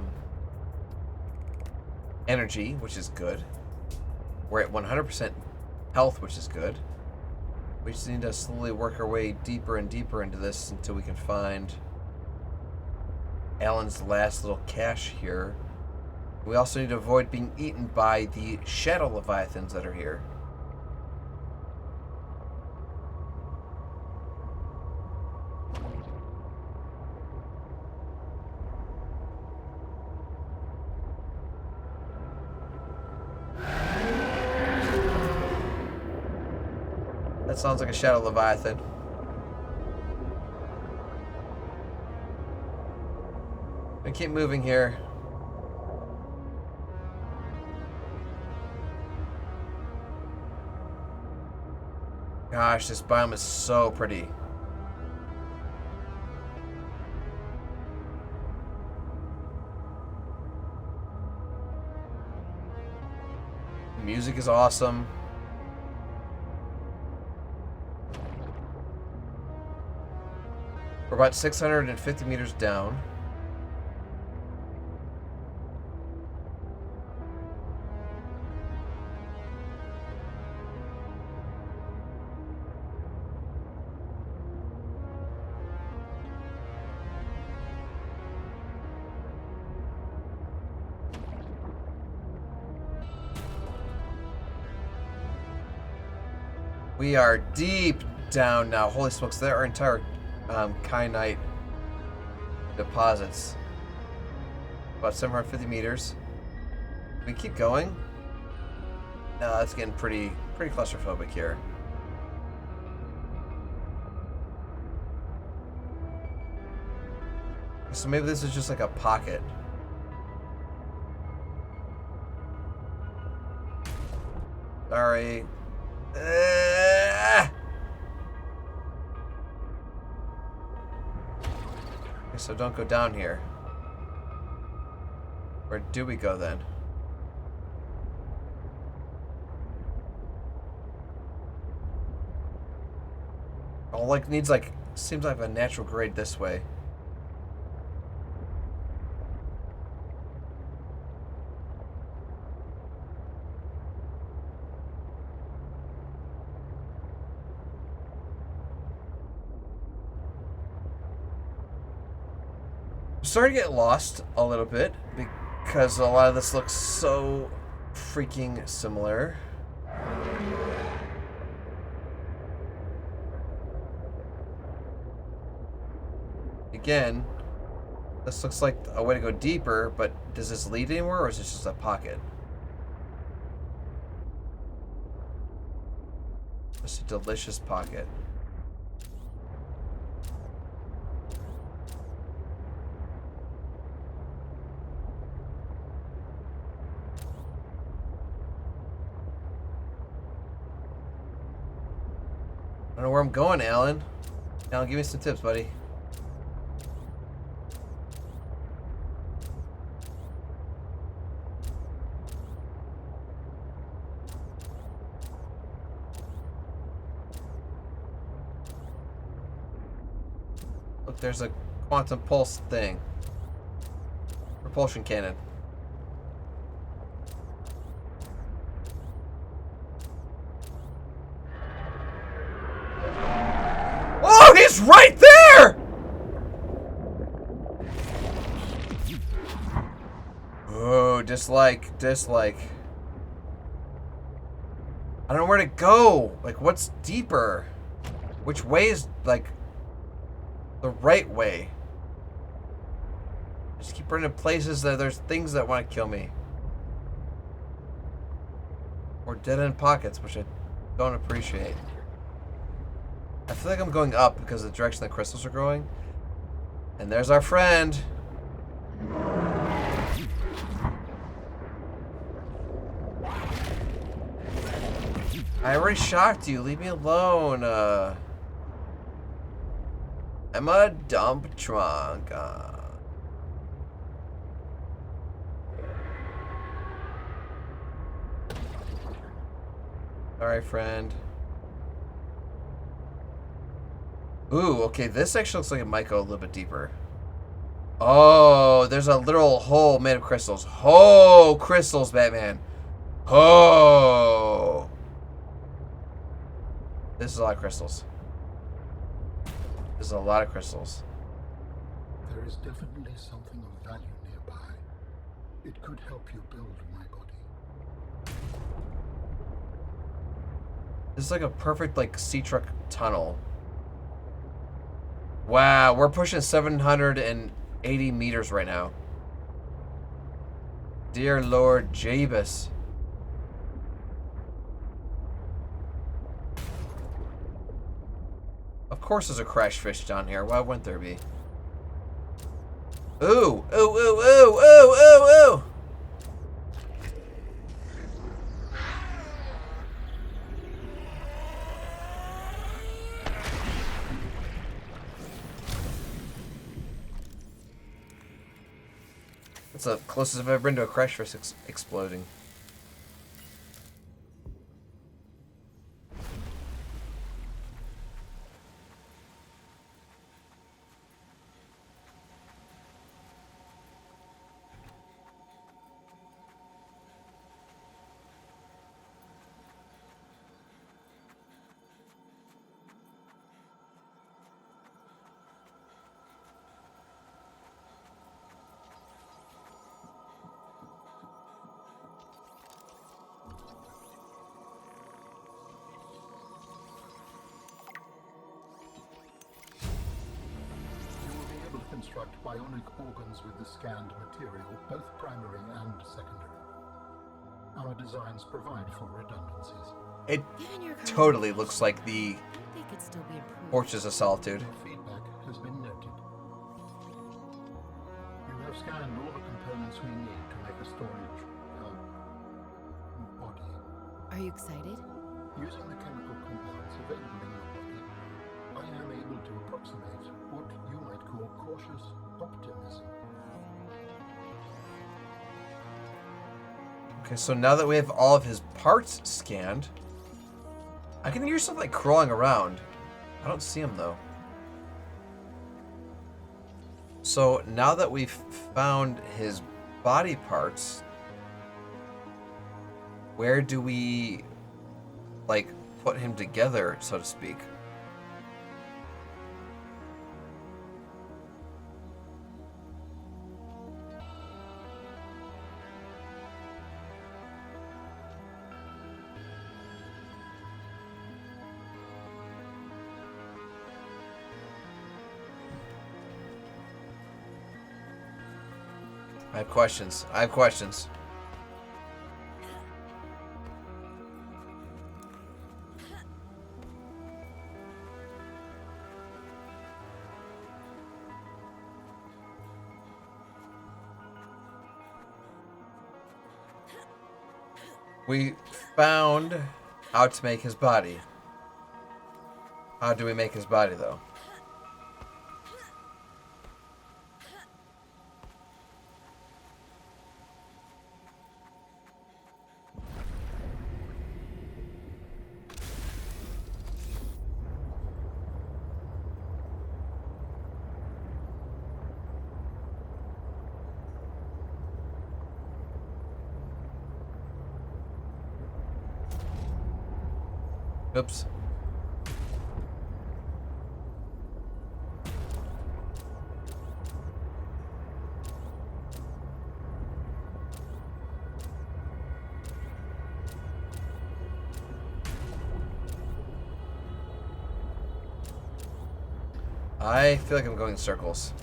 S1: energy, which is good. We're at 100% health, which is good. We just need to slowly work our way deeper and deeper into this until we can find Alan's last little cache here. We also need to avoid being eaten by the shadow leviathans that are here. That sounds like a shadow leviathan. I keep moving here. Gosh, this biome is so pretty. The music is awesome. We're about 650 meters down. We are deep down now. Holy smokes, there are entire kyanite deposits. About 750 meters. Can we keep going? No, that's getting pretty claustrophobic here. So maybe this is just like a pocket. Sorry. Okay, so don't go down here. Where do we go then? Oh, like needs like seems like a natural grade this way. I'm starting to get lost a little bit because a lot of this looks so freaking similar. Again, this looks like a way to go deeper, but does this lead anywhere or is this just a pocket? Just a delicious pocket. I don't know where I'm going, Alan. Alan, give me some tips, buddy. Look, there's a quantum pulse thing. Propulsion cannon. Oh, he's right there! Oh, dislike. I don't know where to go. Like, what's deeper? Which way is, like, the right way? I just keep running to places that there's things that want to kill me. Or dead-end pockets, which I don't appreciate. I feel like I'm going up because of the direction the crystals are growing. And there's our friend. I already shocked you. Leave me alone. I'm a dump trunk. Sorry, friend. Ooh, okay, this actually looks like it might go a little bit deeper. Oh, there's a literal hole made of crystals. Oh, crystals, Batman. Oh. This is a lot of crystals. This is a lot of crystals.
S4: There is definitely something of value nearby. It could help you build my body.
S1: This is like a perfect, like, sea truck tunnel. Wow, we're pushing 780 meters right now. Dear Lord Jabus. Of course there's a crash fish down here. Why wouldn't there be? Ooh, ooh, ooh, ooh, ooh, ooh, ooh. That's the closest I've ever been to a crash fish exploding.
S4: construct bionic organs with the scanned material, both primary and secondary. Our designs provide for redundancies.
S1: It
S5: Given your current
S1: totally
S5: location,
S1: looks like the
S5: they could still be improved.
S1: Fortress of Solitude.
S4: Your feedback has been noted. You have scanned all the components we need to make a storage body.
S5: Are you excited?
S4: Using the chemical compounds available in your body, I am able to approximate what you might call cautious optimism.
S1: Okay, so now that we have all of his parts scanned, I can hear something like crawling around. I don't see him though. So now that we've found his body parts, where do we like put him together, so to speak? I have questions. I have questions. We found how to make his body. How do we make his body, though? Oops. I feel like I'm going in circles.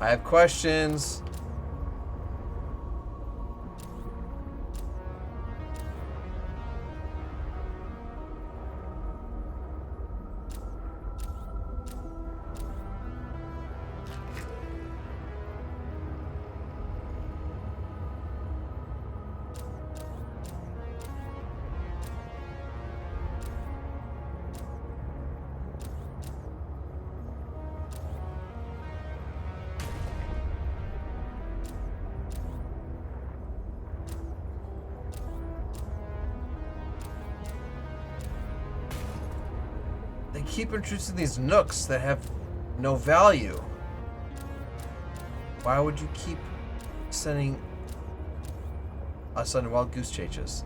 S1: I have questions. They keep introducing these nooks that have no value. Why would you keep sending us on wild goose chases?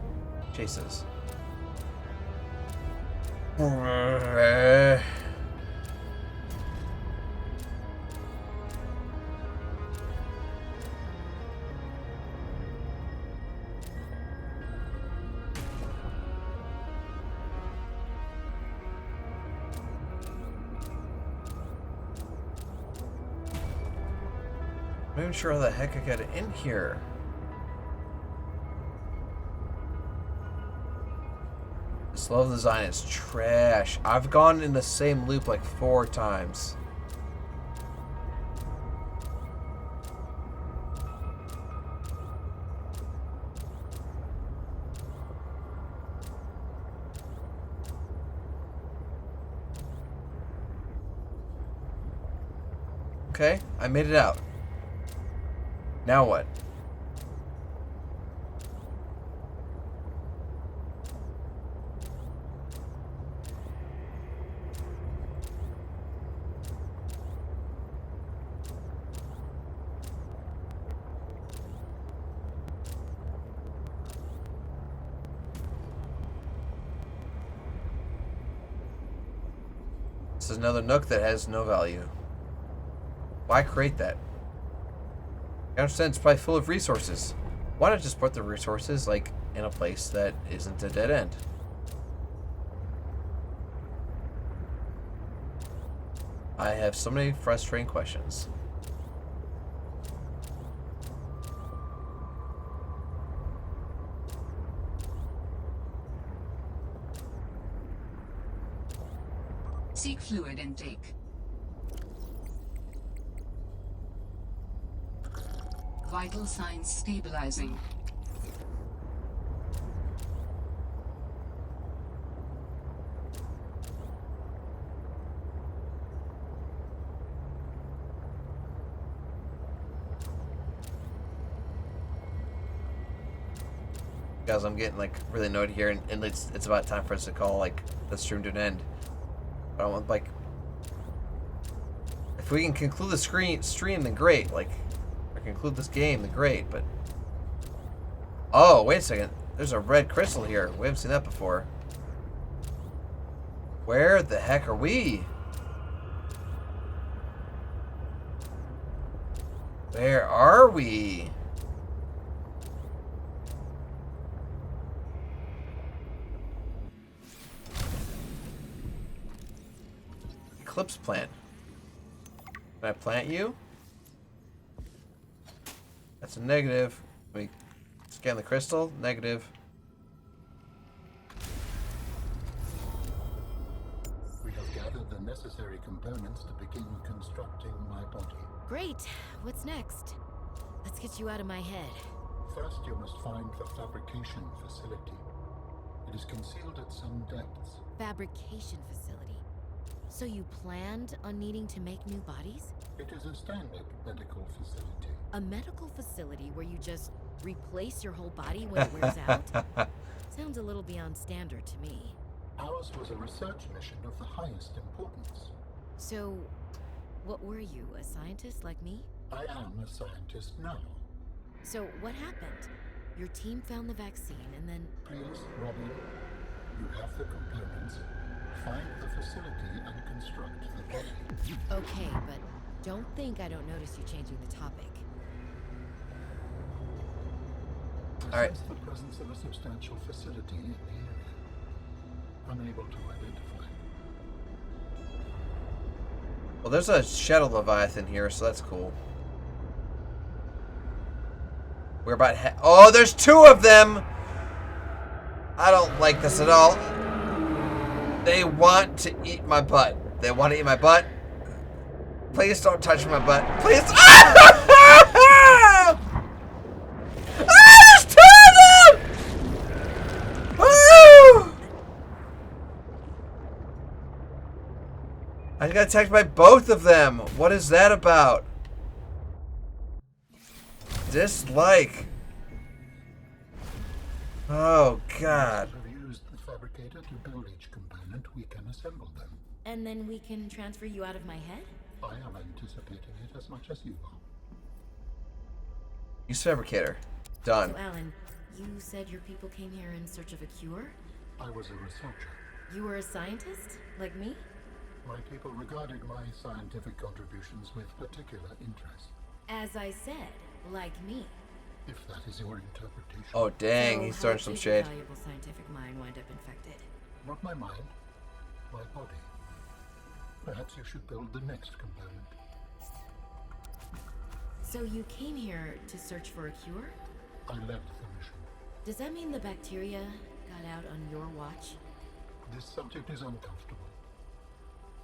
S1: I'm not even sure how the heck I got it in here. This level design is trash. I've gone in the same loop like 4 times. Okay, I made it out. Now what? This is another nook that has no value. Why create that? I understand it's probably full of resources. Why not just put the resources, like, in a place that isn't a dead end? I have so many frustrating questions.
S3: Seek fluid intake. Vital signs stabilizing.
S1: Guys, I'm getting like really annoyed here, and it's about time for us to call like the stream to an end. I don't want, like, if we can conclude the stream, then great. Like, or conclude this game, then great. But oh, wait a second, there's a red crystal here. We haven't seen that before. Where the heck are we? Where are we? Eclipse plant. Can I plant you? That's a negative. Let me scan the crystal. Negative.
S4: We have gathered the necessary components to begin constructing my body.
S5: Great. What's next? Let's get you out of my head.
S4: First, you must find the fabrication facility. It is concealed at some depths.
S5: Fabrication facility. So you planned on needing to make new bodies?
S4: It is a standard medical facility.
S5: A medical facility where you just replace your whole body when it wears out? Sounds a little beyond standard to me.
S4: Ours was a research mission of the highest importance.
S5: So, what were you, a scientist like me?
S4: I am a scientist now.
S5: So, what happened? Your team found the vaccine and then...
S4: Please, Robin, you have the components. Find the facility and construct the body.
S5: Okay, but don't think I don't notice you changing the topic.
S4: I
S1: All right.
S4: sense the presence of a substantial facility in the area. Unable to identify.
S1: Well, there's a Shadow Leviathan here, so that's cool. We're about oh, there's two of them! I don't like this at all. They want to eat my butt. They want to eat my butt. Please don't touch my butt. Please. Ah! There's two of them! Woo! I got attacked by both of them. What is that about? Dislike. Oh, God.
S4: Have used the fabricator to build each component, we can assemble them.
S5: And then we can transfer you out of my head?
S4: I am anticipating it as much as you are.
S1: Use fabricator. Done.
S5: So, Alan, you said your people came here in search of a cure?
S4: I was a researcher.
S5: You were a scientist? Like me?
S4: My people regarded my scientific contributions with particular interest.
S5: As I said, like me.
S4: If that is your interpretation.
S1: Oh, dang.
S5: So
S1: He's
S5: how
S1: throwing some
S5: did your
S1: shade.
S5: valuable scientific mind wind up infected?
S4: Not my mind, my body. Perhaps you should build the next component.
S5: So you came here to search for a cure?
S4: I led the mission.
S5: Does that mean the bacteria got out on your watch?
S4: This subject is uncomfortable.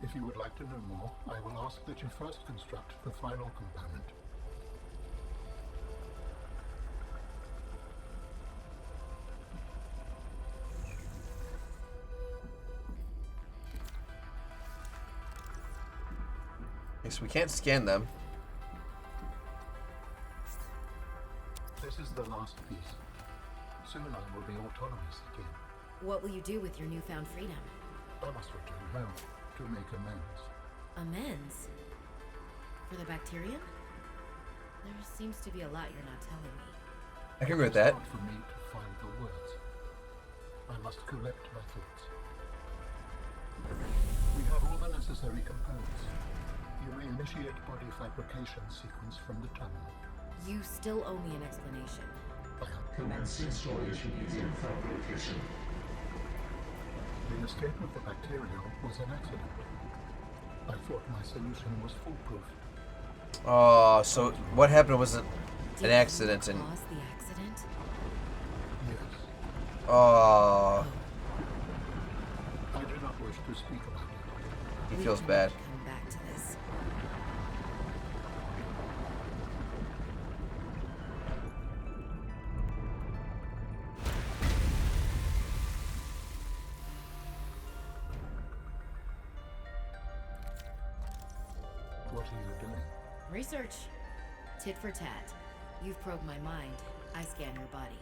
S4: If you would like to know more, I will ask that you first construct the final component.
S1: Okay, so we can't scan them.
S4: This is the last piece. Soon I will be autonomous again.
S5: What will you do with your newfound freedom?
S4: I must return home to make amends.
S5: Amends? For the bacterium? There seems to be a lot you're not telling me.
S1: I can agree with that.
S4: It's hard for me to find the words. I must collect my thoughts. We have all the necessary components. You may initiate body fabrication sequence from the terminal.
S5: You still owe me an explanation.
S4: Commence installation using fabrication. The escape of the bacteria was an accident. I thought my solution was foolproof.
S1: Oh, so what happened was an accident
S5: Did
S1: and...
S5: you cause the accident?
S4: Yes.
S1: Oh,
S4: I do not wish to speak about it.
S1: he
S5: We
S1: feels
S5: can
S1: bad.
S5: Come back to this.
S4: What are you doing?
S5: Research. Tit for tat. You've probed my mind. I scan your body.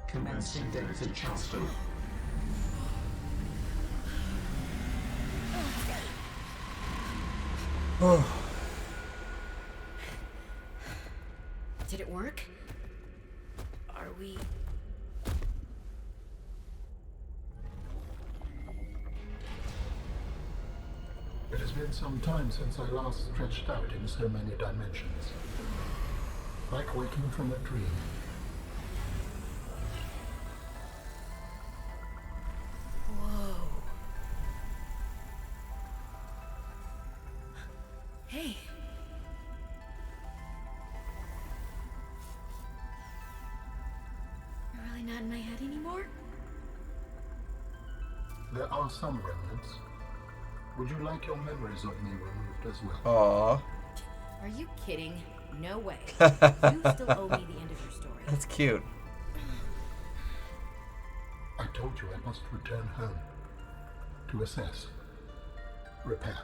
S4: Commencing data transfer.
S5: Did it work? Are we...
S4: It has been some time since I last stretched out in so many dimensions. Like waking from a dream.
S5: Whoa. Hey. You're really not in my head anymore?
S4: There are some remnants. Would you like your memories of me removed as well?
S1: Aw,
S5: Are you kidding? No way. You still owe me the end of your story.
S1: that's cute.
S4: I told you I must return home. To assess. Repair.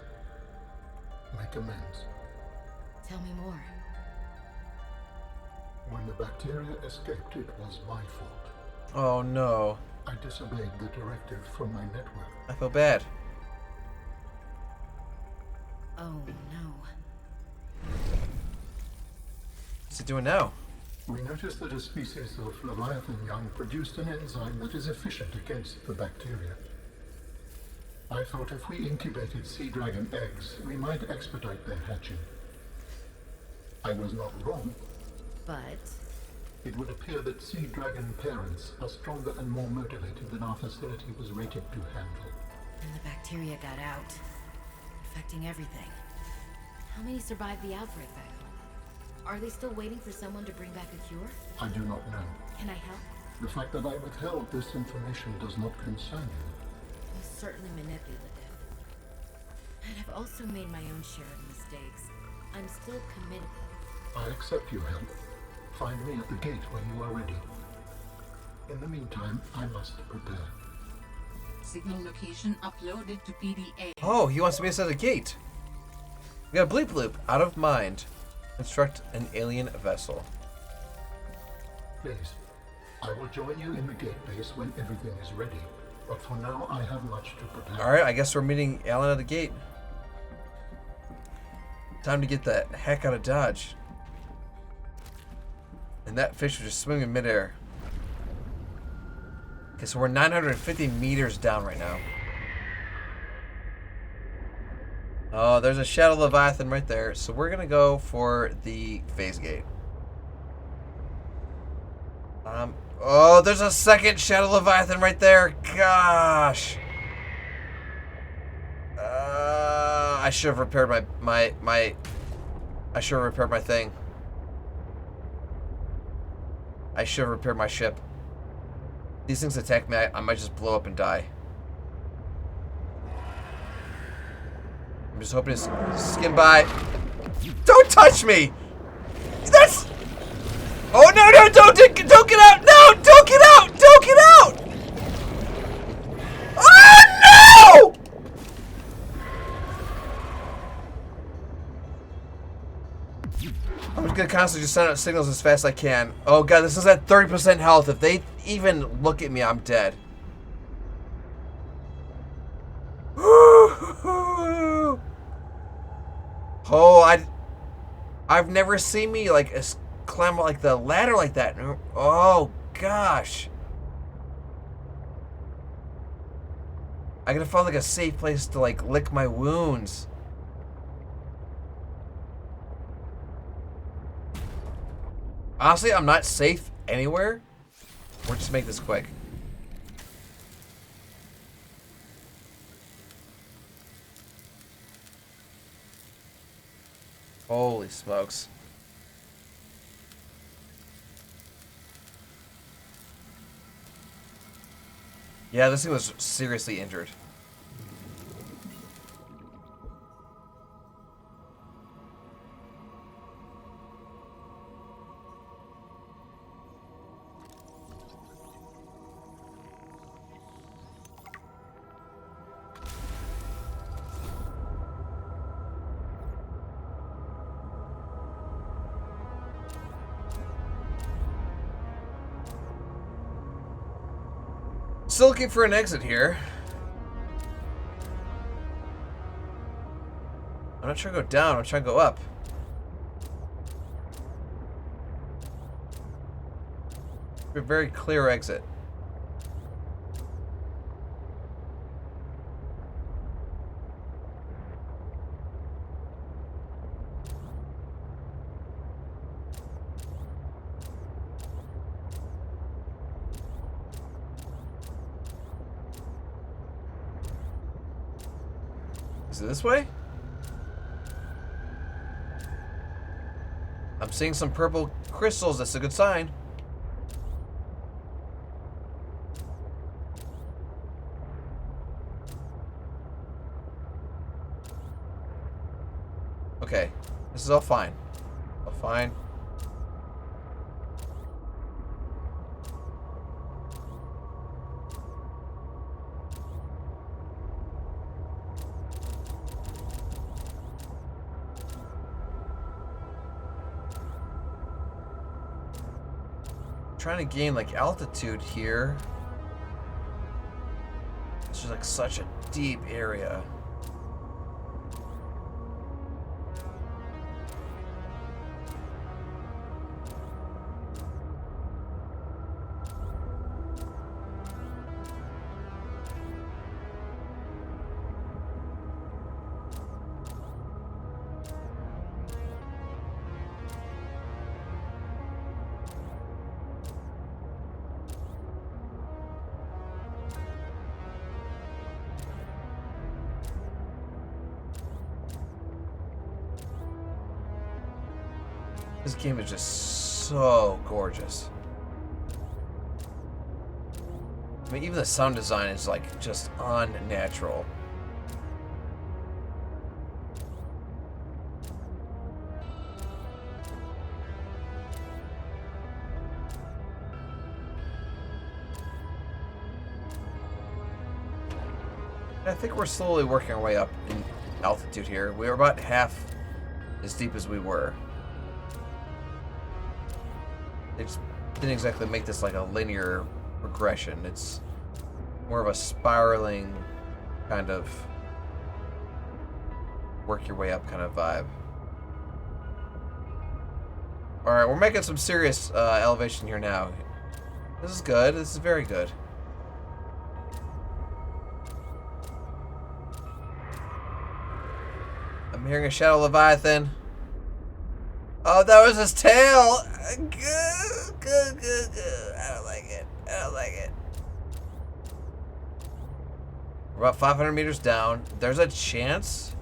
S4: Make amends.
S5: Tell me more.
S4: When the bacteria escaped, it was my fault.
S1: Oh no,
S4: I disobeyed the directive from my network.
S1: I feel bad.
S5: Oh no.
S1: What's he doing now?
S4: We noticed that a species of Leviathan young produced an enzyme that is efficient against the bacteria. I thought if we incubated sea dragon eggs, we might expedite their hatching. I was not wrong.
S5: But...
S4: It would appear that sea dragon parents are stronger and more motivated than our facility was rated to handle.
S5: And the bacteria got out, affecting everything. How many survived the outbreak back home? Are they still waiting for someone to bring back a cure?
S4: I do not know.
S5: Can I help?
S4: The fact that I withheld this information does not concern you.
S5: I'm certainly manipulative. And I've also made my own share of mistakes. I'm still committed.
S4: I accept your help. Find me at the gate when you are ready. In the meantime, I must prepare.
S3: Signal location uploaded to PDA.
S1: Oh, he wants to meet us at a gate. We got a bleep loop. Out of mind. Construct an alien vessel.
S4: Please, I will join you in the gate base when everything is ready. But for now, I have much to prepare.
S1: Alright, I guess we're meeting Alan at the gate. Time to get the heck out of Dodge. And that fish was just swimming in midair. Okay, so we're 950 meters down right now. Oh, there's a Shadow Leviathan right there. So we're going to go for the phase gate. Oh, there's a second Shadow Leviathan right there. Gosh. I should have repaired I should have repaired my thing. I should have repaired my ship. These things attack me, I might just blow up and die. I'm just hoping to skim by. Don't touch me! That's... Oh, no, no, don't get out! No, don't get out! Don't get out! Oh, no! I'm just gonna constantly just send out signals as fast as I can. Oh god, this is at 30% health. If they even look at me, I'm dead. Oh, I've never seen me like climb like the ladder like that. Oh gosh. I gotta find like a safe place to like lick my wounds. Honestly, I'm not safe anywhere. We'll just make this quick. Holy smokes. Yeah, this thing was seriously injured. Still looking for an exit here. I'm not trying to go down, I'm trying to go up. A very clear exit. Is it this way? I'm seeing some purple crystals. That's a good sign. Okay. This is all fine. All fine. Trying to gain like altitude here. It's just like such a deep area. This game is just so gorgeous. I mean, even the sound design is like just unnatural. I think we're slowly working our way up in altitude here. We're about half as deep as we were. They just didn't exactly make this like a linear progression. It's more of a spiraling kind of work your way up kind of vibe. Alright, we're making some serious elevation here now. This is good. This is very good. I'm hearing a shadow leviathan. Oh, that was his tail. Good. I don't like it. I don't like it. We're about 500 meters down. There's a chance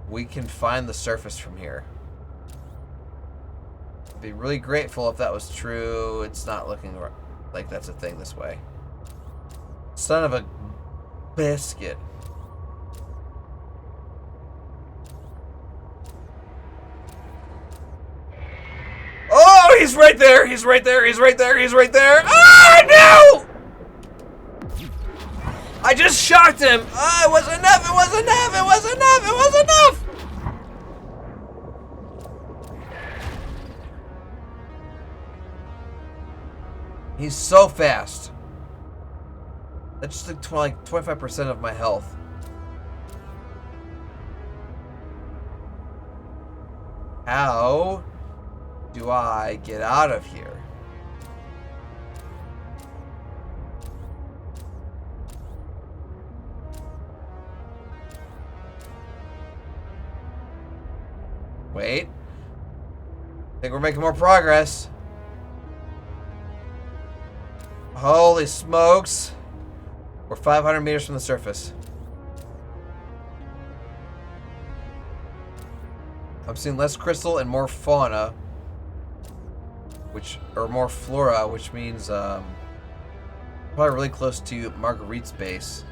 S1: we can find the surface from here. I'd be really grateful if that was true. It's not looking like that's a thing this way. Son of a biscuit. Oh, he's right there. He's right there. He's right there. He's right there. Ah, no! I just shocked him. Ah, it was enough. It was enough. It was enough. It was enough. He's so fast. That just took like 25% of my health. How do I get out of here? Wait. I think we're making more progress. Holy smokes. We're 500 meters from the surface. I'm seeing less crystal and more fauna. Or more flora, which means probably really close to Marguerite's base.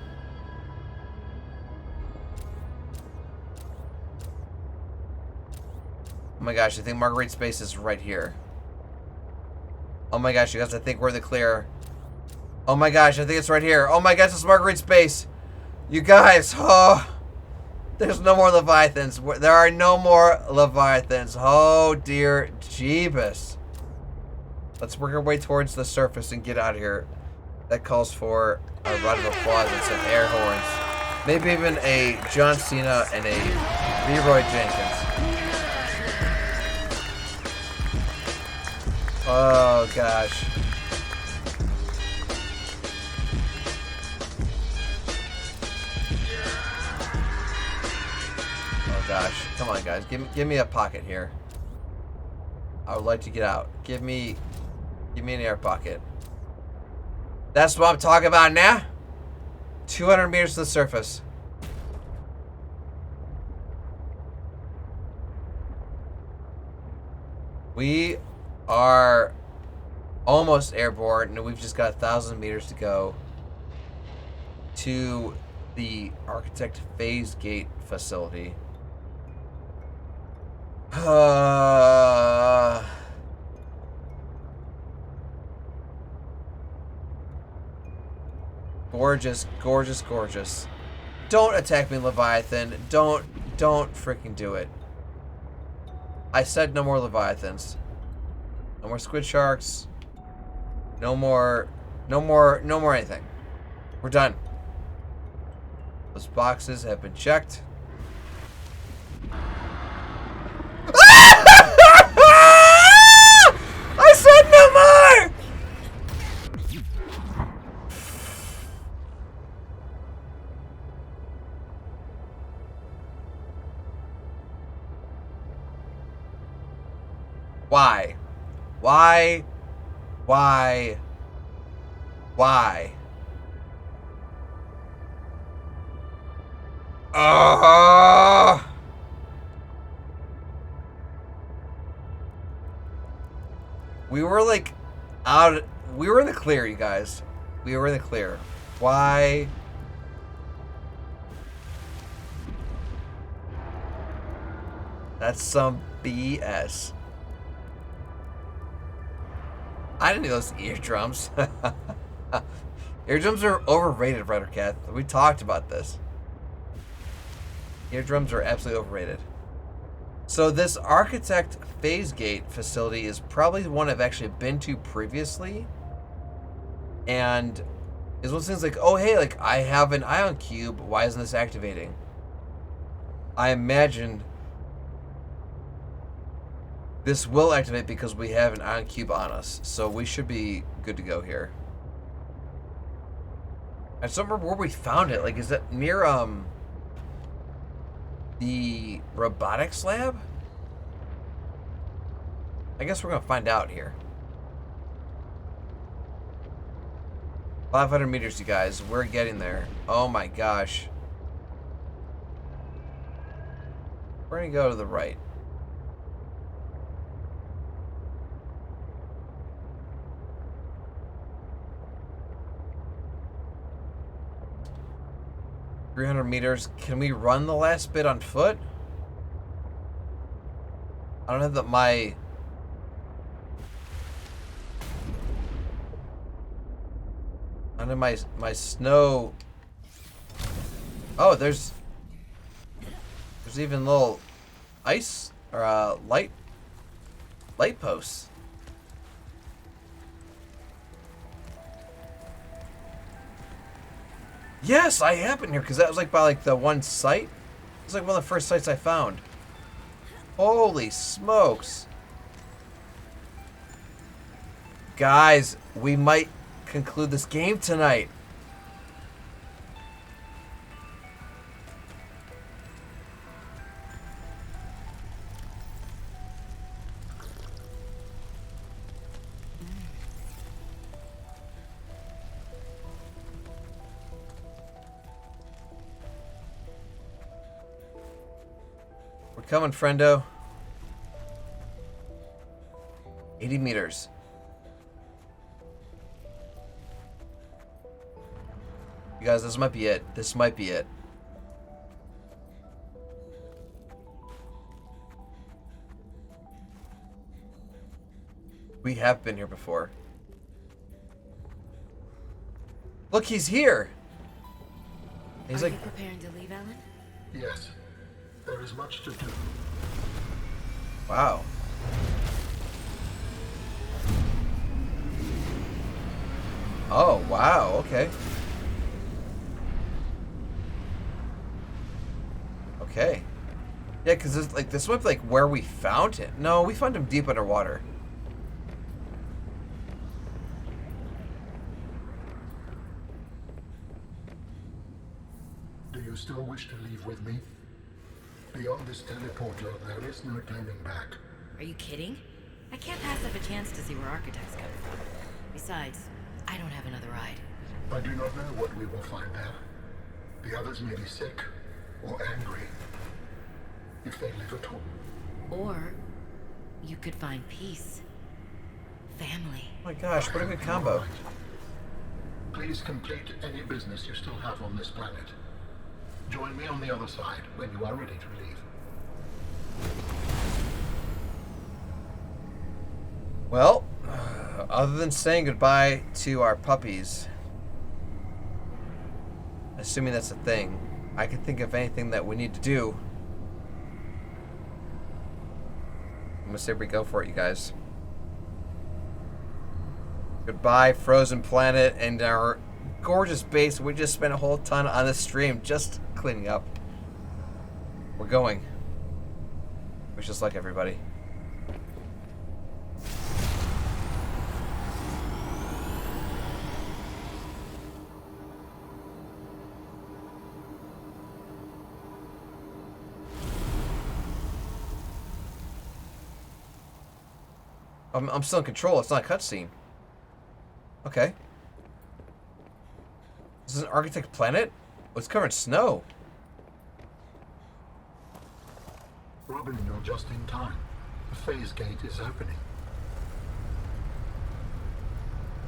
S1: Oh my gosh, I think Marguerite's base is right here. Oh my gosh, you guys, I think we're in the clear. Oh my gosh, I think it's right here. Oh my gosh, it's Marguerite's base. You guys, oh, there's no more Leviathans. There are no more Leviathans. Oh dear Jeebus. Let's work our way towards the surface and get out of here. That calls for a round of applause and some air horns. Maybe even a John Cena and a Leroy Jenkins. Oh gosh. Oh gosh. Come on guys. Give me a pocket here. I would like to get out. Give me an air pocket. That's what I'm talking about now. 200 meters to the surface. We are almost airborne, and we've just got 1,000 meters to go to the Architect Phase Gate facility. Gorgeous, gorgeous, gorgeous. Don't attack me, Leviathan. Don't freaking do it. I said no more Leviathans. No more squid sharks. No more anything. We're done. Those boxes have been checked. I said no more! Why? Why? Why? Why? We were like we were in the clear, you guys. We were in the clear. Why? That's some BS. I didn't need those eardrums. Eardrums are overrated, Ruddercat. We talked about this. Eardrums are absolutely overrated. So this Architect Phase Gate facility is probably the one I've actually been to previously. And it's one of those things like, oh hey, like I have an ion cube. Why isn't this activating? I imagine this will activate because we have an ion cube on us. So we should be good to go here. I just don't remember where we found it. Like, is that near the robotics lab? I guess we're gonna find out here. 500 meters, you guys. We're getting there. Oh my gosh. We're gonna go to the right. $300 meters. Can we run the last bit on foot? I don't have that my snow. Oh, there's even little ice or light posts. Yes, I have been here because that was like by like the one site. It was like one of the first sites I found. Holy smokes. Guys, we might conclude this game tonight. We're coming, friendo. 80 meters. You guys, this might be it. This might be it. We have been here before. Look, he's here. He's
S5: Are
S1: like,
S5: you preparing to leave, Alan?
S4: Yes, there is much to do.
S1: wow. Oh, wow. Okay. Okay. Yeah, because this might be like where we found him. No, we found him deep underwater.
S4: Do you still wish to leave with me? Beyond this teleporter, there is no turning back.
S5: Are you kidding? I can't pass up a chance to see where architects come from. Besides, I don't have another ride.
S4: I do not know what we will find there. The others may be sick or angry, if they live at all.
S5: Or you could find peace. Family.
S1: Oh my gosh, what a good combo.
S4: Right. Please complete any business you still have on this planet. Join me on the other side when you are ready to leave.
S1: Well, other than saying goodbye to our puppies, assuming that's a thing, I can think of anything that we need to do. I'm gonna say we go for it, you guys. Goodbye, frozen planet, and our gorgeous base. We just spent a whole ton on this stream just cleaning up. We're going. Wish us luck, everybody. I'm still in control. It's not a cutscene. Okay. This is an architect planet? Oh, it's covered in snow.
S4: Robin, you're just in time. The phase gate is opening.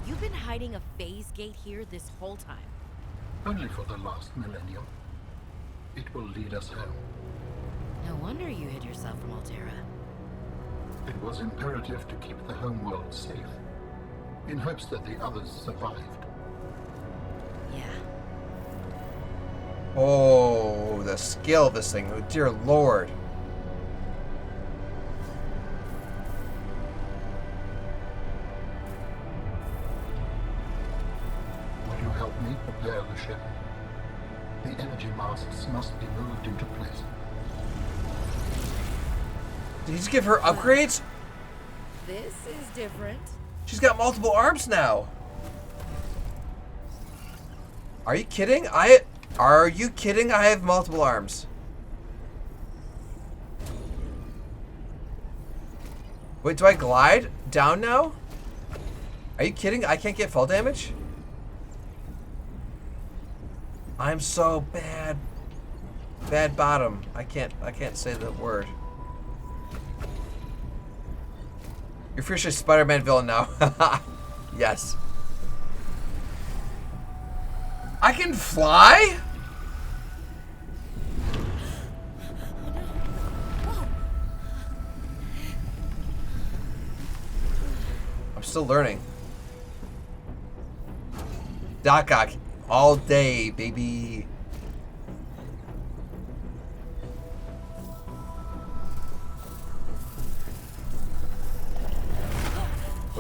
S5: You've been hiding a phase gate here this whole time.
S4: Only for the last millennium. It will lead us home.
S5: No wonder you hid yourself from Altera.
S4: It was imperative to keep the homeworld safe, in hopes that the others survived.
S5: Yeah.
S1: Oh, the skill of this thing. Oh, dear Lord.
S4: Will you help me prepare the ship? The energy masts must be moved into place.
S1: Did he just give her upgrades?
S5: This is different.
S1: She's got multiple arms now. Are you kidding? Are you kidding? I have multiple arms. Wait, do I glide down now? Are you kidding? I can't get fall damage? I'm so bad. Bad bottom. I can't say the word. You're officially Spider-Man villain now. Yes. I can fly? I'm still learning. Doc Ock all day, baby.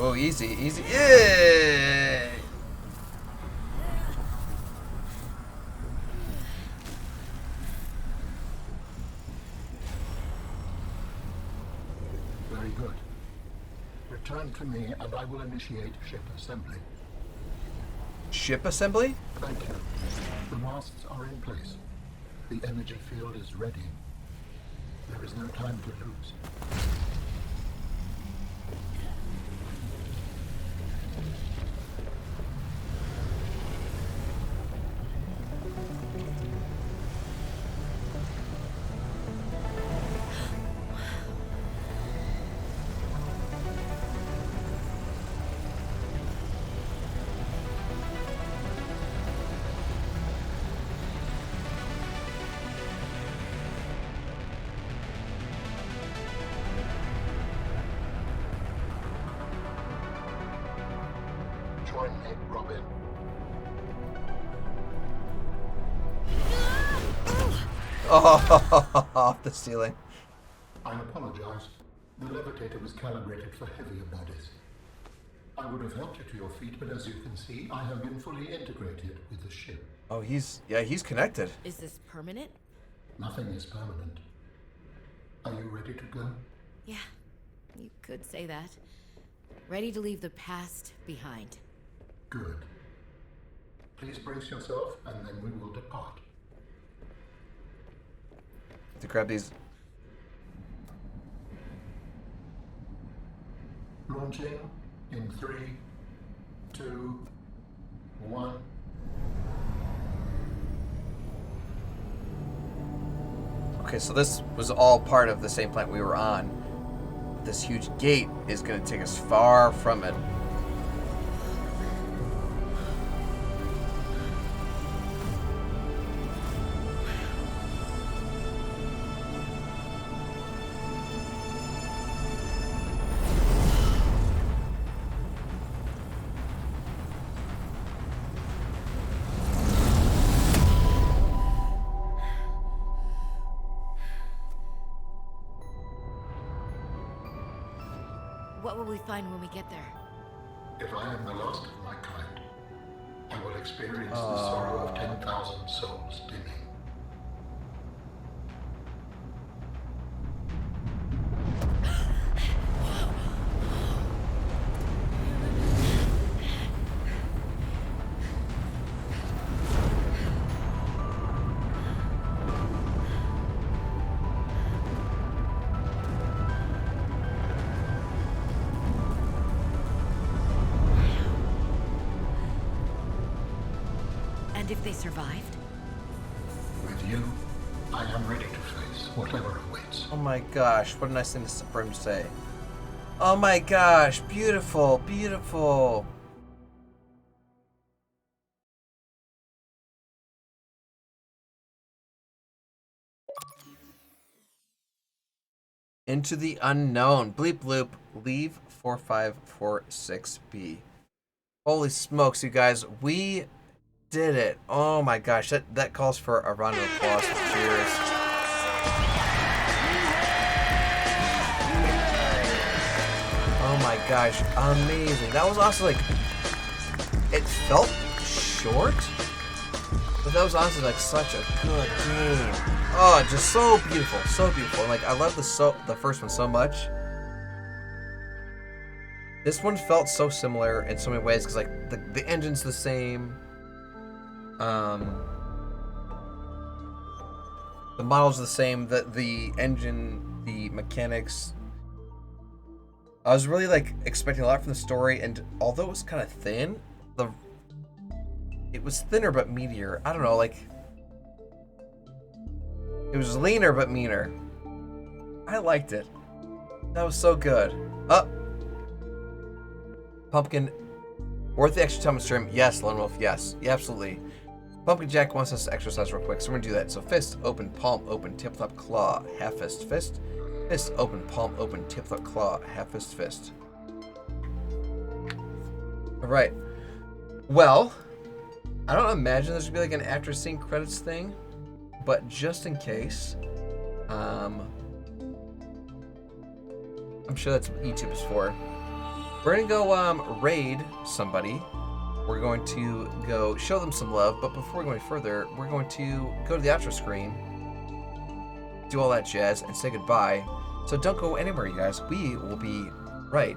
S1: Oh, easy, easy. Yay!
S4: Very good. Return to me and I will initiate ship assembly.
S1: Ship assembly?
S4: Thank you. The masts are in place. The energy field is ready. There is no time to lose. Join me, Robin.
S1: Oh, off the ceiling.
S4: I apologize. The levitator was calibrated for heavier bodies. I would have helped you to your feet, but as you can see, I have been fully integrated with the ship.
S1: Oh, he's connected.
S5: Is this permanent?
S4: Nothing is permanent. Are you ready to go?
S5: Yeah, you could say that. Ready to leave the past behind.
S4: Good. Please brace yourself, and then we will depart.
S1: To grab these.
S4: Launching in 3, 2, 1.
S1: Okay, so this was all part of the same planet we were on. This huge gate is going to take us far from it.
S5: What will we find when we get there?
S4: If I am the last of my kind, I will experience the sorrow of 10,000 souls dimming.
S5: And if they survived?
S4: With you, I am ready to face whatever awaits.
S1: Oh my gosh, what a nice thing for him to say. Oh my gosh, beautiful, beautiful. Into the unknown. Bleep bloop. Leave 4546B. Holy smokes, you guys. We did it. Oh my gosh. That calls for a round of applause. Cheers. Oh my gosh. Amazing. That was also like, it felt short, but that was honestly like such a good game. Oh, just so beautiful, so beautiful. Like I love the first one so much. This one felt so similar in so many ways because like the engine's the same. The model's the same. The engine, the mechanics. I was really like expecting a lot from the story, and although it was kind of thin, it was thinner but meatier. I don't know, like it was leaner but meaner. I liked it. That was so good. Pumpkin, worth the extra time to stream. Yes, Lone Wolf, yes. Yeah, absolutely. Pumpkin Jack wants us to exercise real quick, so we're gonna do that. So fist, open, palm, open, tip, top, claw, half fist, fist. Fist, open, palm, open, tip, top, claw, half fist, fist. Alright. Well, I don't imagine there's gonna be like an after scene credits thing, but just in case, I'm sure that's what YouTube is for. We're gonna go raid somebody. We're going to go show them some love, but before we go any further, we're going to go to the outro screen, do all that jazz, and say goodbye. So don't go anywhere, you guys. We will be right